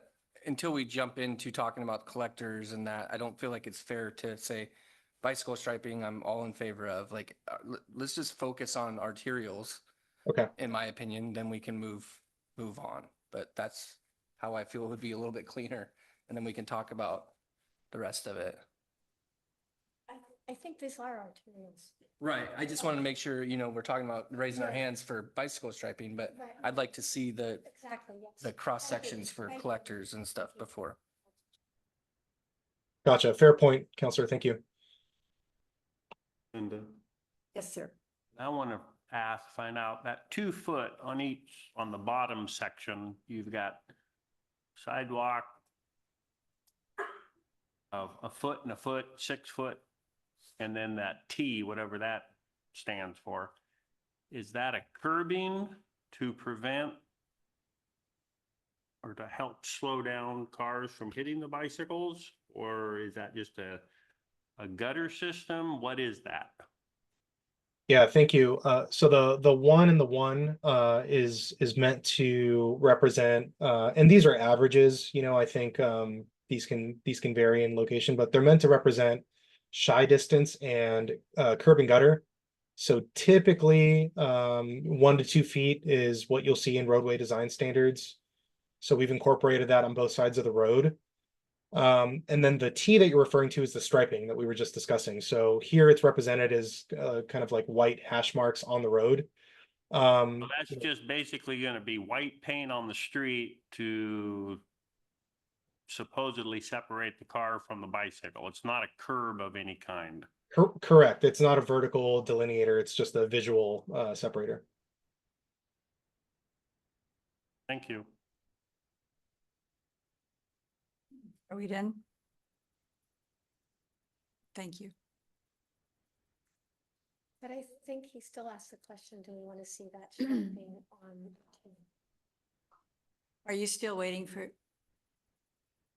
until we jump into talking about collectors and that, I don't feel like it's fair to say bicycle striping, I'm all in favor of. Like, let's just focus on arterials, Okay. in my opinion, then we can move on. But that's how I feel would be a little bit cleaner. And then we can talk about the rest of it. I think these are arterials. Right. I just wanted to make sure, we're talking about raising our hands for bicycle striping, but Right. I'd like to see the Exactly, yes. cross Thank you. sections for Thank you. collectors and stuff before. Gotcha. Fair point, Counselor. Thank you. Linda, Yes, sir. I want to find out that 2 foot on the bottom section, you've got sidewalk of a foot and a foot, 6 foot, and then that T, whatever that stands for. Is that a curbing to prevent or to help slow down cars from hitting the bicycles? Or is that just a gutter system? What is that? Yeah, thank you. So the 1 and the 1 is meant to represent and these are averages, I think these can vary in location, but they're meant to represent shy distance and curb and gutter. So typically 1 to 2 feet is what you'll see in roadway design standards. So we've incorporated that on both sides of the road. And then the T that you're referring to is the striping that we were just discussing. So here it's represented as kind of like white hash marks on the road. So that's just basically going to be white paint on the street to supposedly separate the car from the bicycle. It's not a curb of any kind. Correct. It's not a vertical delineator. It's just a visual separator. Thank you. Are we done? Thank you. But I think he still asked the question, do we want to see that striping on? Are you still waiting for,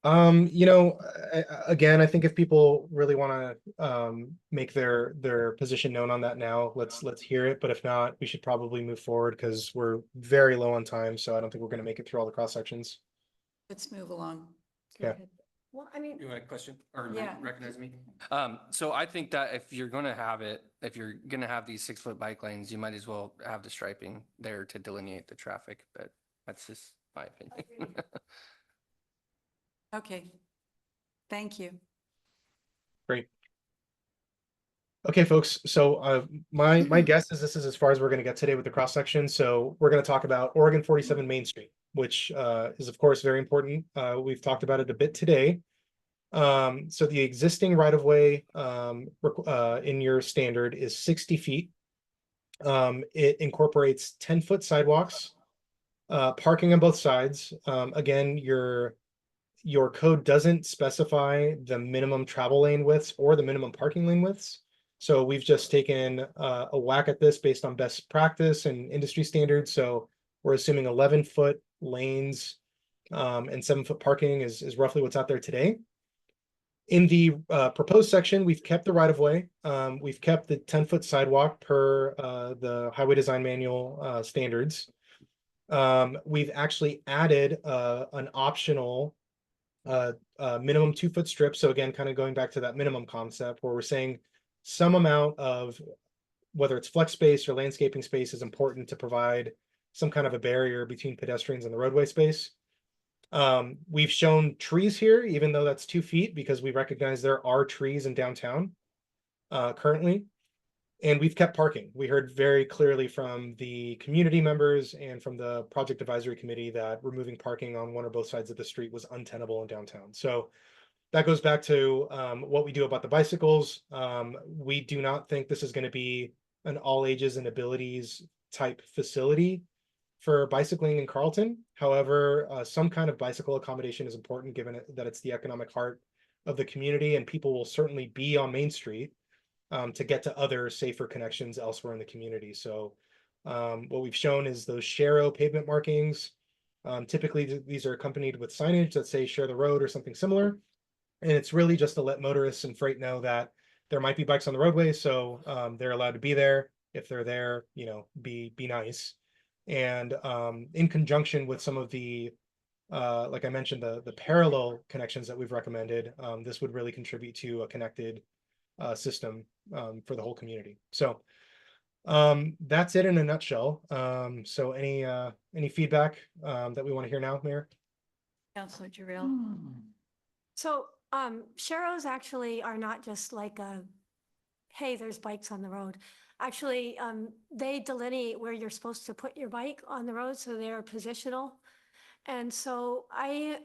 Again, I think if people really want to make their position known on that now, let's hear it. But if not, we should probably move forward because we're very low on time. So I don't think we're going to make it through all the cross sections. let's move along. Go Yeah. ahead. Well, I mean, You want a question or Yeah. recognize me? So I think that if you're going to have these 6-foot bike lanes, you might as well have the striping there to delineate the traffic, but that's just my opinion. Okay. Thank you. Great. Okay, folks. So my guess is this is as far as we're going to get today with the cross section. So we're going to talk about Oregon 47 Main Street, which is of course very important. We've talked about it a bit today. So the existing right-of-way in your standard is 60 feet. It incorporates 10-foot sidewalks, parking on both sides. Again, your code doesn't specify the minimum travel lane widths or the minimum parking lane widths. So we've just taken a whack at this based on best practice and industry standards. So we're assuming 11-foot lanes and 7-foot parking is roughly what's out there today. In the proposed section, we've kept the right-of-way. We've kept the 10-foot sidewalk per the Highway Design Manual standards. We've actually added an optional minimum 2-foot strip. So again, kind of going back to that minimum concept where we're saying some amount of, whether it's flex space or landscaping space, is important to provide some kind of a barrier between pedestrians and the roadway space. We've shown trees here, even though that's 2 feet, because we recognize there are trees in downtown currently. And we've kept parking. We heard very clearly from the community members and from the project advisory committee that removing parking on one or both sides of the street was untenable in downtown. So that goes back to what we do about the bicycles. We do not think this is going to be an all ages and abilities type facility for bicycling in Carlton. However, some kind of bicycle accommodation is important given that it's the economic heart of the community, and people will certainly be on Main Street to get to other safer connections elsewhere in the community. So what we've shown is those Sharrow pavement markings. Typically, these are accompanied with signage that say share the road or something similar. And it's really just to let motorists and freight know that there might be bikes on the roadway, so they're allowed to be there. If they're there, you know, be nice. And in conjunction with some of the like I mentioned, the parallel connections that we've recommended, this would really contribute to a connected system for the whole community. So that's it in a nutshell. So any feedback that we want to hear now, Mayor? Counselor Jarrell? So, Sharrows actually are not just like hey, there's bikes on the road. Actually, they delineate where you're supposed to put your bike on the road, so they're positional. And so I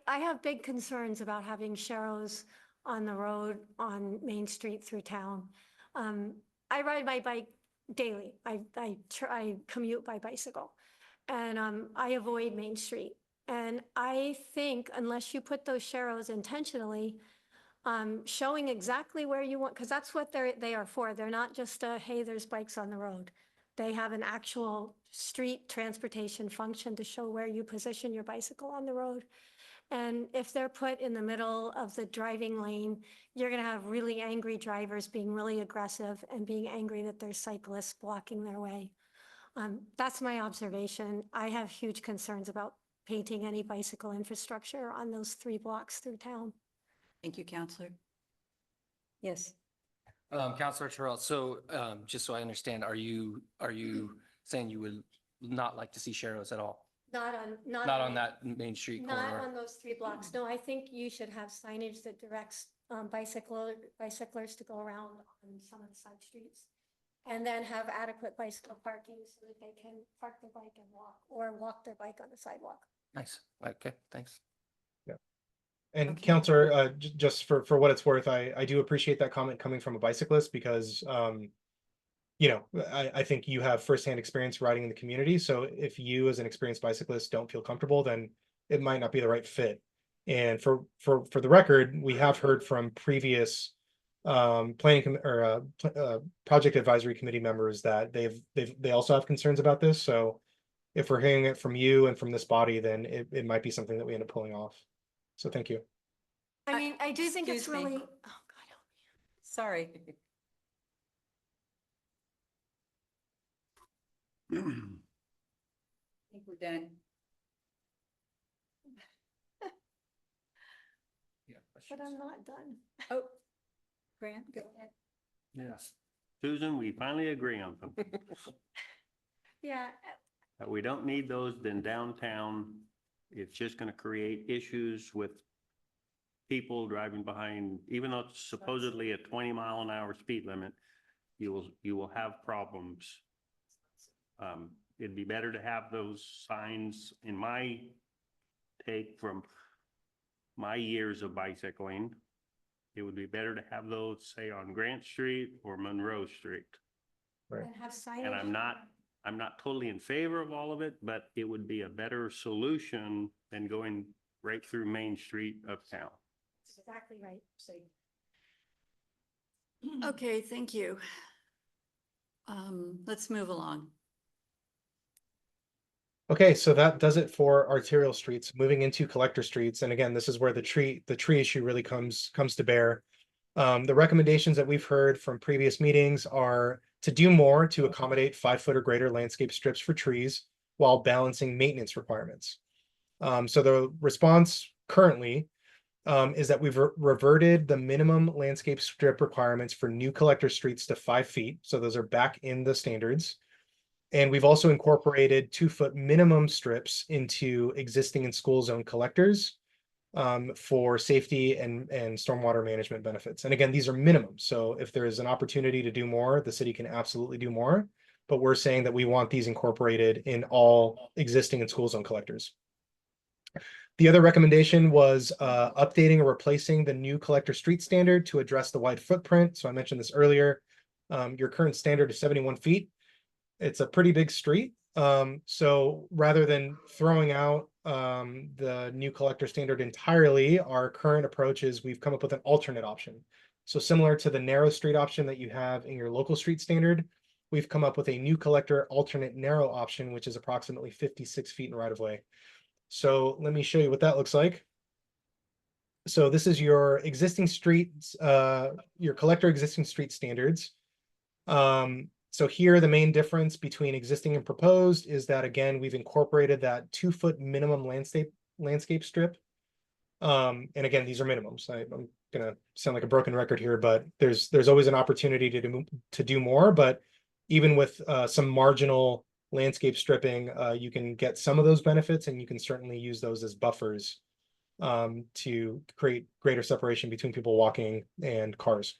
have big concerns about having Sharrows on the road on Main Street through town. I ride my bike daily. I commute by bicycle, and I avoid Main Street. And I think unless you put those Sharrows intentionally, showing exactly where you want, because that's what they are for. They're not just hey, there's bikes on the road. They have an actual street transportation function to show where you position your bicycle on the road. And if they're put in the middle of the driving lane, you're going to have really angry drivers being really aggressive and being angry that there's cyclists blocking their way. That's my observation. I have huge concerns about painting any bicycle infrastructure on those 3 blocks through town. Thank you, Counselor. Yes. Counselor Terrell, so just so I understand, are you saying you would not like to see Sharrows at all? Not Not on that Main Street Not corridor? on those 3 blocks. No, I think you should have signage that directs bicyclers to go around on some of the side streets. And then have adequate bicycle parking so that they can park their bike and walk, or walk their bike on the sidewalk. Nice. Okay, thanks. And Okay. Counselor, just for what it's worth, I do appreciate that comment coming from a bicyclist because, you know, I think you have firsthand experience riding in the community. So if you as an experienced bicyclist don't feel comfortable, then it might not be the right fit. And for the record, we have heard from previous project advisory committee members that they also have concerns about this. So if we're hearing it from you and from this body, then it might be something that we end up pulling off. So thank you. I mean, I do think it's excuse me. really, oh God, help me. Sorry. I think we're done. But I'm not done. Oh, Grant, go ahead. Yes. Susan, we finally agree on something. Yeah, That we don't need those in downtown. It's just gonna create issues with people driving behind, even though it's supposedly a 20-mile-an-hour speed limit, you will have problems. It'd be better to have those signs, in my take from my years of bicycling. It would be better to have those, say, on Grant Street or Monroe Street. Right. and have signage. And I'm not totally in favor of all of it, but it would be a better solution than going right through Main Street uptown. That's exactly right. Okay, thank you. Let's move along. Okay, so that does it for arterial streets. Moving into collector streets, and again, this is where the tree issue really comes to bear. The recommendations that we've heard from previous meetings are to do more to accommodate 5-foot or greater landscape strips for trees while balancing maintenance requirements. So the response currently is that we've reverted the minimum landscape strip requirements for new collector streets to 5 feet. So those are back in the standards. And we've also incorporated 2-foot minimum strips into existing and school zone collectors for safety and stormwater management benefits. And again, these are minimums. So if there is an opportunity to do more, the city can absolutely do more. But we're saying that we want these incorporated in all existing and school zone collectors. The other recommendation was updating or replacing the new collector street standard to address the wide footprint. So I mentioned this earlier. Your current standard is 71 feet. It's a pretty big street. So rather than throwing out the new collector standard entirely, our current approach is we've come up with an alternate option. So similar to the narrow street option that you have in your local street standard, we've come up with a new collector alternate narrow option, which is approximately 56 feet in right of way. So let me show you what that looks like. So this is your existing streets, your collector existing street standards. So here, the main difference between existing and proposed is that, again, we've incorporated that 2-foot minimum landscape strip. And again, these are minimums. I'm gonna sound like a broken record here, but there's always an opportunity to do more. But even with some marginal landscape stripping, you can get some of those benefits, and you can certainly use those as buffers to create greater separation between people walking and cars.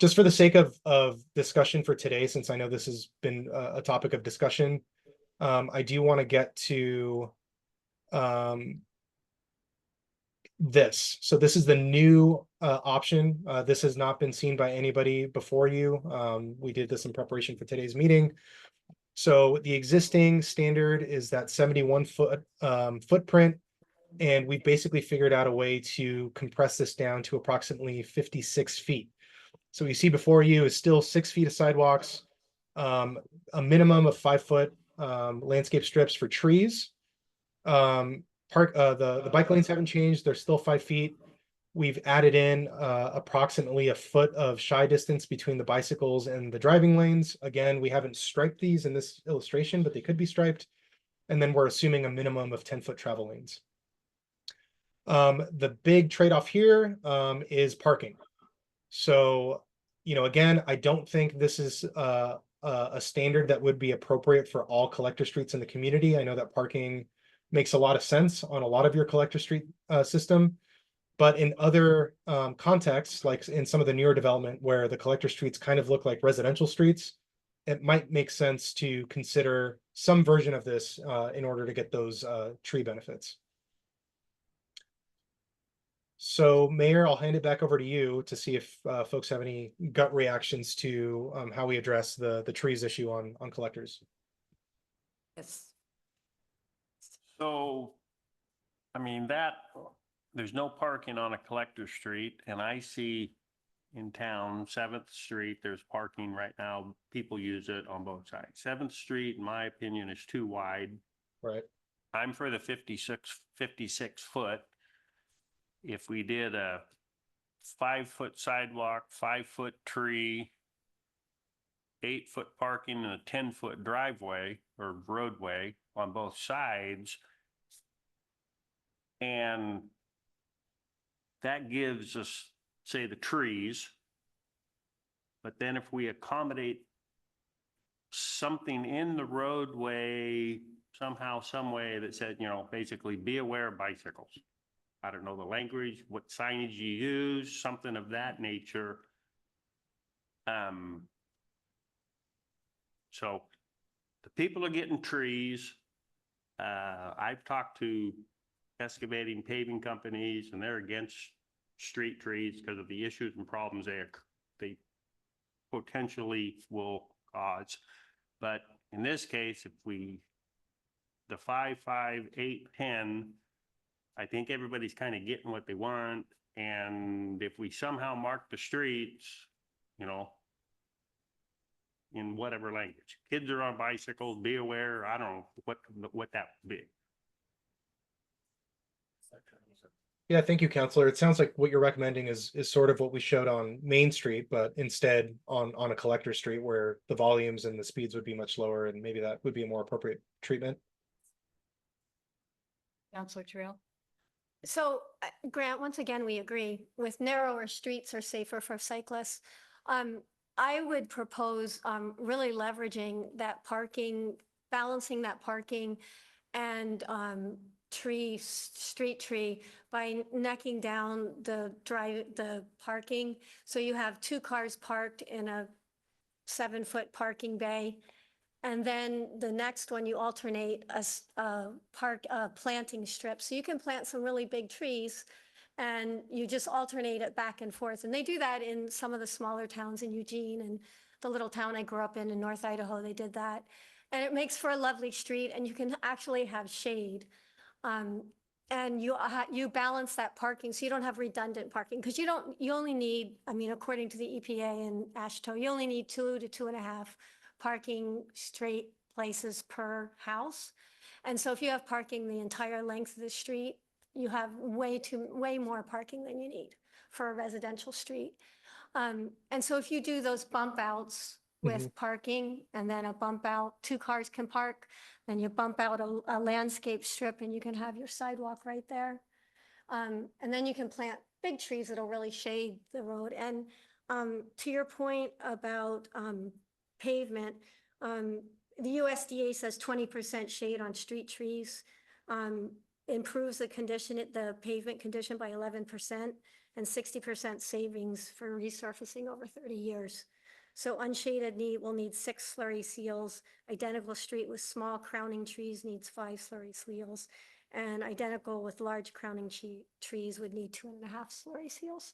Just for the sake of discussion for today, since I know this has been a topic of discussion, I do want to get to this. So this is the new option. This has not been seen by anybody before you. We did this in preparation for today's meeting. So the existing standard is that 71-foot footprint, and we basically figured out a way to compress this down to approximately 56 feet. So you see before you is still 6 feet of sidewalks, a minimum of 5-foot landscape strips for trees. The bike lanes haven't changed. They're still 5 feet. We've added in approximately a foot of shy distance between the bicycles and the driving lanes. Again, we haven't striped these in this illustration, but they could be striped. And then we're assuming a minimum of 10-foot travel lanes. The big trade-off here is parking. So, again, I don't think this is a standard that would be appropriate for all collector streets in the community. I know that parking makes a lot of sense on a lot of your collector street system. But in other contexts, like in some of the newer development where the collector streets kind of look like residential streets, it might make sense to consider some version of this in order to get those tree benefits. So Mayor, I'll hand it back over to you to see if folks have any gut reactions to how we address the trees issue on collectors. Yes. So, I mean, there's no parking on a collector street, and I see in town, 7th Street, there's parking right now. People use it on both sides. 7th Street, in my opinion, is too wide. Right. I'm for the 56 foot. If we did a 5-foot sidewalk, 5-foot tree, 8-foot parking and a 10-foot driveway or roadway on both sides, and that gives us, say, the trees. But then if we accommodate something in the roadway somehow, some way that said, basically be aware of bicycles. I don't know the language, what signage you use, something of that nature. So the people are getting trees. I've talked to excavating paving companies, and they're against street trees because of the issues and problems they potentially will cause. But in this case, if the 5, 5, 8, 10, I think everybody's kind of getting what they want. And if we somehow mark the streets, in whatever language, kids are on bicycles, be aware, I don't know what that would be. Yeah, thank you, Counselor. It sounds like what you're recommending is sort of what we showed on Main Street, but instead on a collector street where the volumes and the speeds would be much lower, and maybe that would be a more appropriate treatment. Counselor Terrell? So Grant, once again, we agree with narrower streets are safer for cyclists. I would propose really leveraging that parking, balancing that parking and street tree by necking down the parking. So you have 2 cars parked in a 7-foot parking bay. And then the next one, you alternate a planting strip. So you can plant some really big trees and you just alternate it back and forth. And they do that in some of the smaller towns in Eugene and the little town I grew up in North Idaho, they did that. And it makes for a lovely street, and you can actually have shade. And you balance that parking so you don't have redundant parking, because you only need, according to the EPA and AASHTO, you only need 2 to 2.5 parking straight places per house. And so if you have parking the entire length of the street, you have way more parking than you need for a residential street. And so if you do those bump outs with parking and then a bump out, 2 cars can park, then you bump out a landscape strip and you can have your sidewalk right there. And then you can plant big trees that'll really shade the road. And to your point about pavement, the USDA says 20% shade on street trees improves the pavement condition by 11% and 60% savings for resurfacing over 30 years. So unshaded will need 6 slurry seals. Identical street with small crowning trees needs 5 slurry seals. And identical with large crowning trees would need 2.5 slurry seals.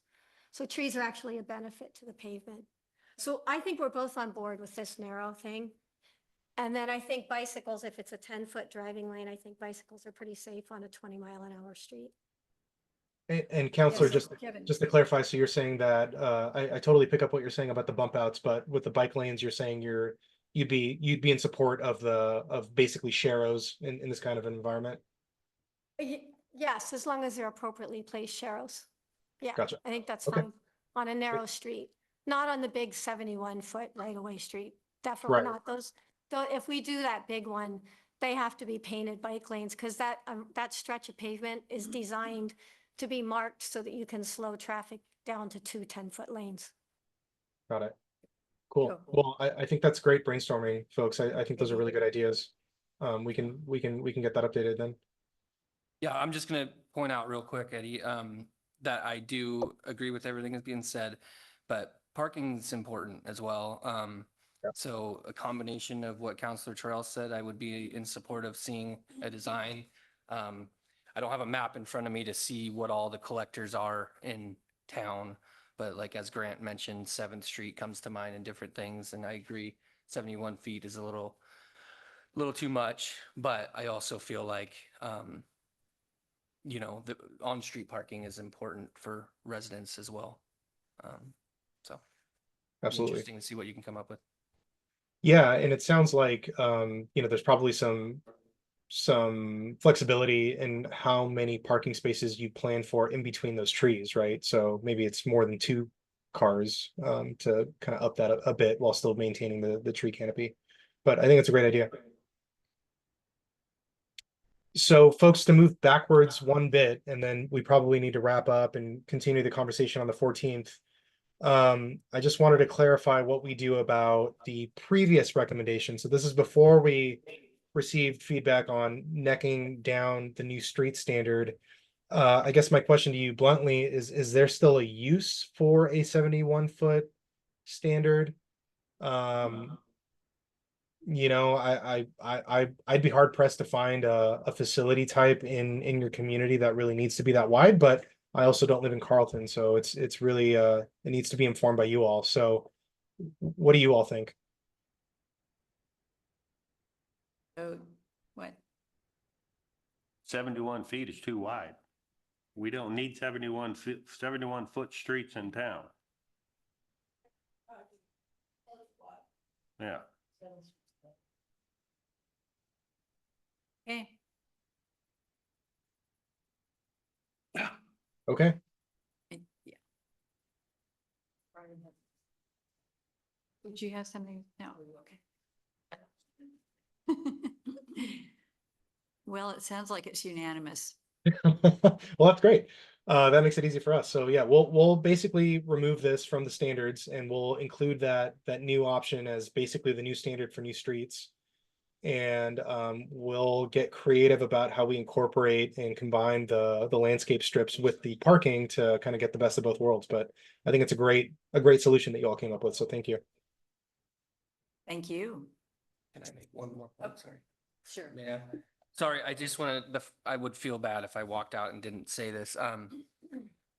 So trees are actually a benefit to the pavement. So I think we're both on board with this narrow thing. And then I think bicycles, if it's a 10-foot driving lane, I think bicycles are pretty safe on a 20-mile-an-hour street. And Counselor, Yes, just Kevin. to clarify, so you're saying that I totally pick up what you're saying about the bump outs, but with the bike lanes, you're saying you'd be in support of basically sharrows in this kind of an environment. Yes, as long as they're appropriately placed sharrows. Yeah, Gotcha. I think that's Okay. fine on a narrow street, not on the big 71-foot right-of-way street. Definitely Right. not those. Though if we do that big one, they have to be painted bike lanes because that stretch of pavement is designed to be marked so that you can slow traffic down to 2 10-foot lanes. Got it. Cool. Well, I think that's great brainstorming, folks. I think those are really good ideas. We can get that updated then. Yeah, I'm just gonna point out real quick, Eddie, that I do agree with everything that's being said, but parking's important as well. So a combination of what Councilor Terrell said, I would be in support of seeing a design. I don't have a map in front of me to see what all the collectors are in town, but like as Grant mentioned, 7th Street comes to mind and different things, and I agree, 71 feet is a little too much, but I also feel like, the on-street parking is important for residents as well. So. Absolutely. Interesting to see what you can come up with. Yeah, and it sounds like there's probably some flexibility in how many parking spaces you plan for in between those trees, right? So maybe it's more than 2 cars to kind of up that a bit while still maintaining the tree canopy. But I think it's a great idea. So folks, to move backwards one bit, and then we probably need to wrap up and continue the conversation on the 14th. I just wanted to clarify what we do about the previous recommendation. So this is before we received feedback on necking down the new street standard. I guess my question to you bluntly is there still a use for a 71-foot standard? I'd be hard pressed to find a facility type in your community that really needs to be that wide, but I also don't live in Carlton, so it's really it needs to be informed by you all. So what do you all think? So what? 71 feet is too wide. We don't need 71-foot streets in town. Yeah. Okay. Okay. Yeah. Would you have something? No, okay. Well, it sounds like it's unanimous. Well, that's great. That makes it easy for us. So yeah, we'll basically remove this from the standards and we'll include that new option as basically the new standard for new streets. And we'll get creative about how we incorporate and combine the landscape strips with the parking to kind of get the best of both worlds. But I think it's a great solution that you all came up with. So thank you. Thank you. Can I make one more point? Sorry. Sure. Yeah. Sorry, I just I would feel bad if I walked out and didn't say this.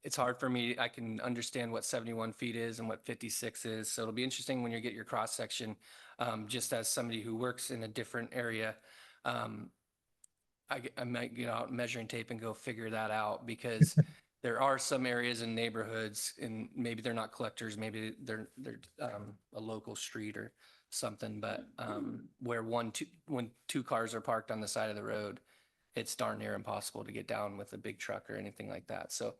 It's hard for me. I can understand what 71 feet is and what 56 is. So it'll be interesting when you get your cross section. Just as somebody who works in a different area, I might get out measuring tape and go figure that out because there are some areas in neighborhoods and maybe they're not collectors, maybe they're a local street or something, but where when two cars are parked on the side of the road, it's darn near impossible to get down with a big truck or anything like that. So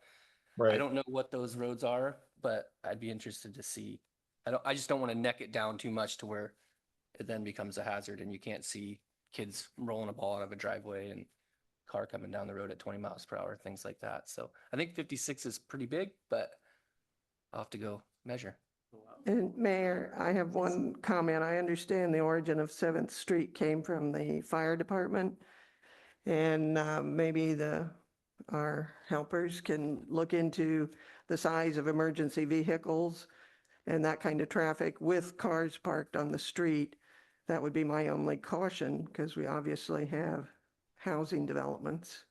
I Right. don't know what those roads are, but I'd be interested to see. I just don't want to neck it down too much to where it then becomes a hazard and you can't see kids rolling a ball out of a driveway and car coming down the road at 20 miles per hour, things like that. So I think 56 is pretty big, but I'll have to go measure. And Mayor, I have one comment. I understand the origin of 7th Street came from the fire department. And maybe our helpers can look into the size of emergency vehicles and that kind of traffic with cars parked on the street. That would be my only caution, because we obviously have housing developments.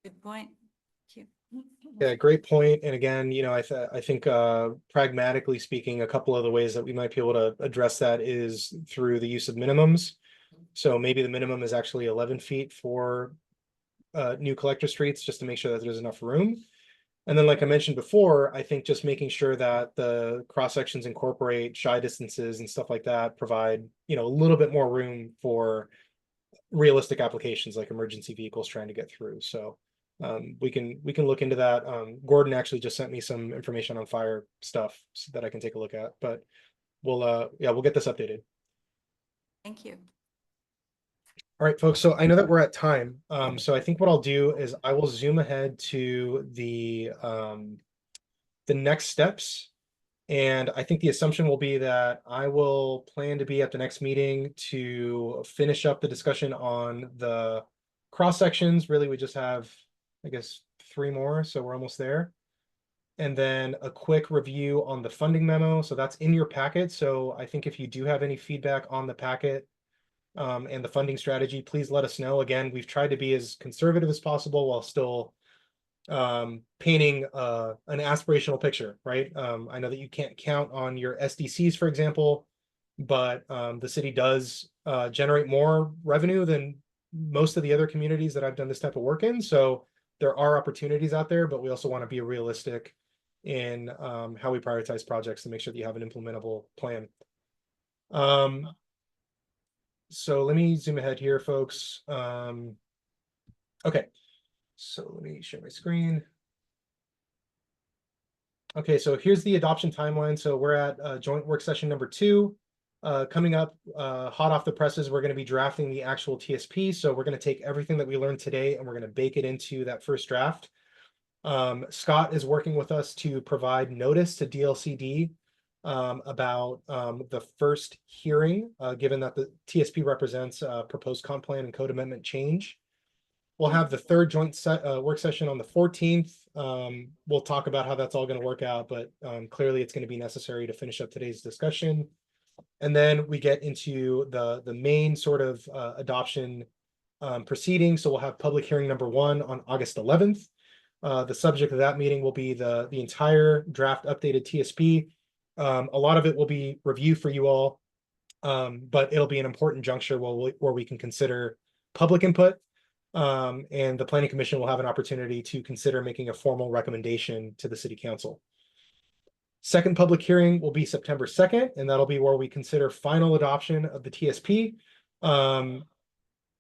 Good point. Thank you. Yeah, great point. And again, I think pragmatically speaking, a couple of the ways that we might be able to address that is through the use of minimums. So maybe the minimum is actually 11 feet for new collector streets, just to make sure that there's enough room. And then, like I mentioned before, I think just making sure that the cross sections incorporate shy distances and stuff like that, provide, a little bit more room for realistic applications like emergency vehicles trying to get through. So we can look into that. Gordon actually just sent me some information on fire stuff so that I can take a look at, but we'll get this updated. Thank you. All right, folks, so I know that we're at time. So I think what I'll do is I will zoom ahead to the next steps. And I think the assumption will be that I will plan to be at the next meeting to finish up the discussion on the cross sections. Really, we just have, I guess, 3 more, so we're almost there. And then a quick review on the funding memo. So that's in your packet. So I think if you do have any feedback on the packet, and the funding strategy, please let us know. Again, we've tried to be as conservative as possible while still painting an aspirational picture, right? I know that you can't count on your SDCs, for example, but the city does generate more revenue than most of the other communities that I've done this type of work in. So there are opportunities out there, but we also want to be realistic in how we prioritize projects to make sure that you have an implementable plan. So let me zoom ahead here, folks. Okay, so let me share my screen. Okay, so here's the adoption timeline. So we're at joint work session number 2. Coming up hot off the presses, we're going to be drafting the actual TSP. So we're going to take everything that we learned today and we're going to bake it into that first draft. Scott is working with us to provide notice to DLCD about the first hearing, given that the TSP represents a proposed comp plan and code amendment change. We'll have the third joint work session on the 14th. We'll talk about how that's all going to work out, but clearly it's going to be necessary to finish up today's discussion. And then we get into the main sort of adoption proceeding. So we'll have public hearing number 1 on August 11th. The subject of that meeting will be the entire draft updated TSP. A lot of it will be review for you all, but it'll be an important juncture where we can consider public input, and the Planning Commission will have an opportunity to consider making a formal recommendation to the City Council. Second public hearing will be September 2nd, and that'll be where we consider final adoption of the TSP.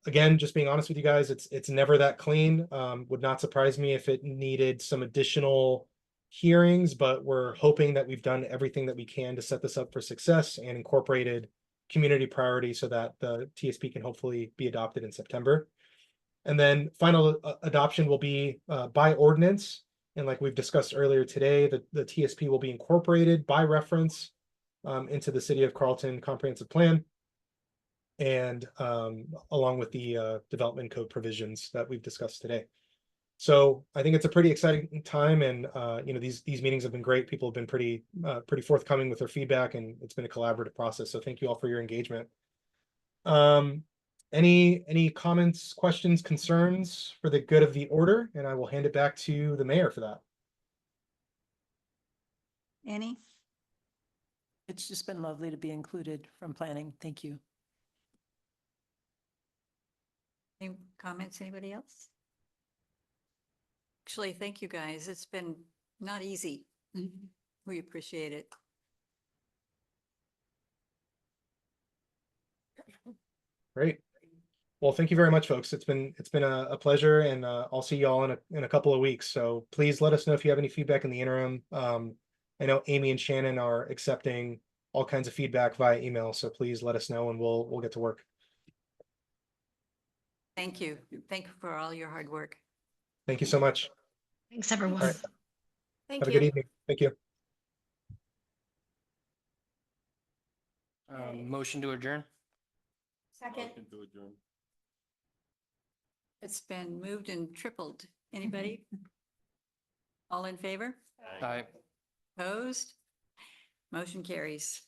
Again, just being honest with you guys, it's never that clean. Would not surprise me if it needed some additional hearings, but we're hoping that we've done everything that we can to set this up for success and incorporated community priority so that the TSP can hopefully be adopted in September. And then final adoption will be by ordinance. And like we've discussed earlier today, the TSP will be incorporated by reference into the City of Carlton Comprehensive Plan, and along with the development code provisions that we've discussed today. So I think it's a pretty exciting time, and these meetings have been great. People have been pretty forthcoming with their feedback, and it's been a collaborative process. So thank you all for your engagement. Any comments, questions, concerns for the good of the order? And I will hand it back to the mayor for that. Any? It's just been lovely to be included from planning. Thank you. Any comments, anybody else? Actually, thank you guys. It's been not easy. We appreciate it. Great. Well, thank you very much, folks. It's been a pleasure, and I'll see you all in a couple of weeks. So please let us know if you have any feedback in the interim. I know Amy and Shannon are accepting all kinds of feedback via email, so please let us know and we'll get to work. Thank you. Thank you for all your hard work. Thank you so much. Thanks, everyone. All right. Thank Have a you. good evening. Thank you. Motion to adjourn? Second. It's been moved and tripled. Anybody? All in favor? Aye. Opposed? Motion carries.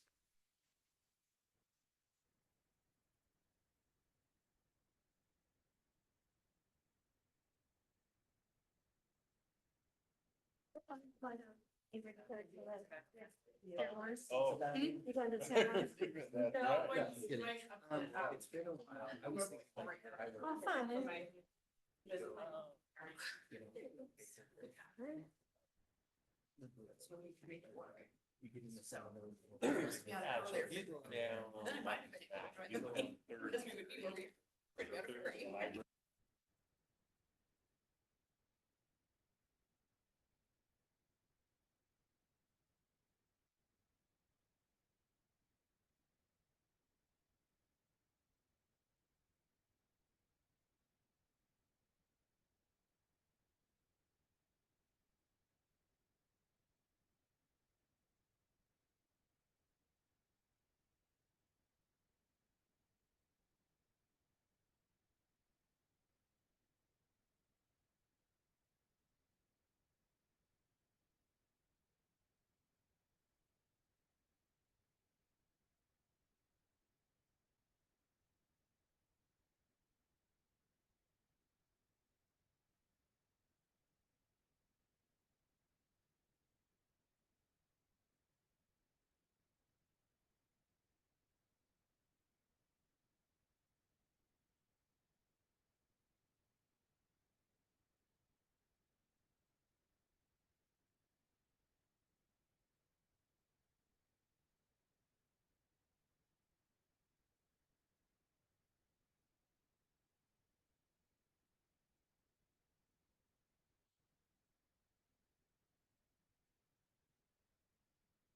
Oh. You going to San Juan? It's been a while. I was thinking. Oh, fun. Yeah.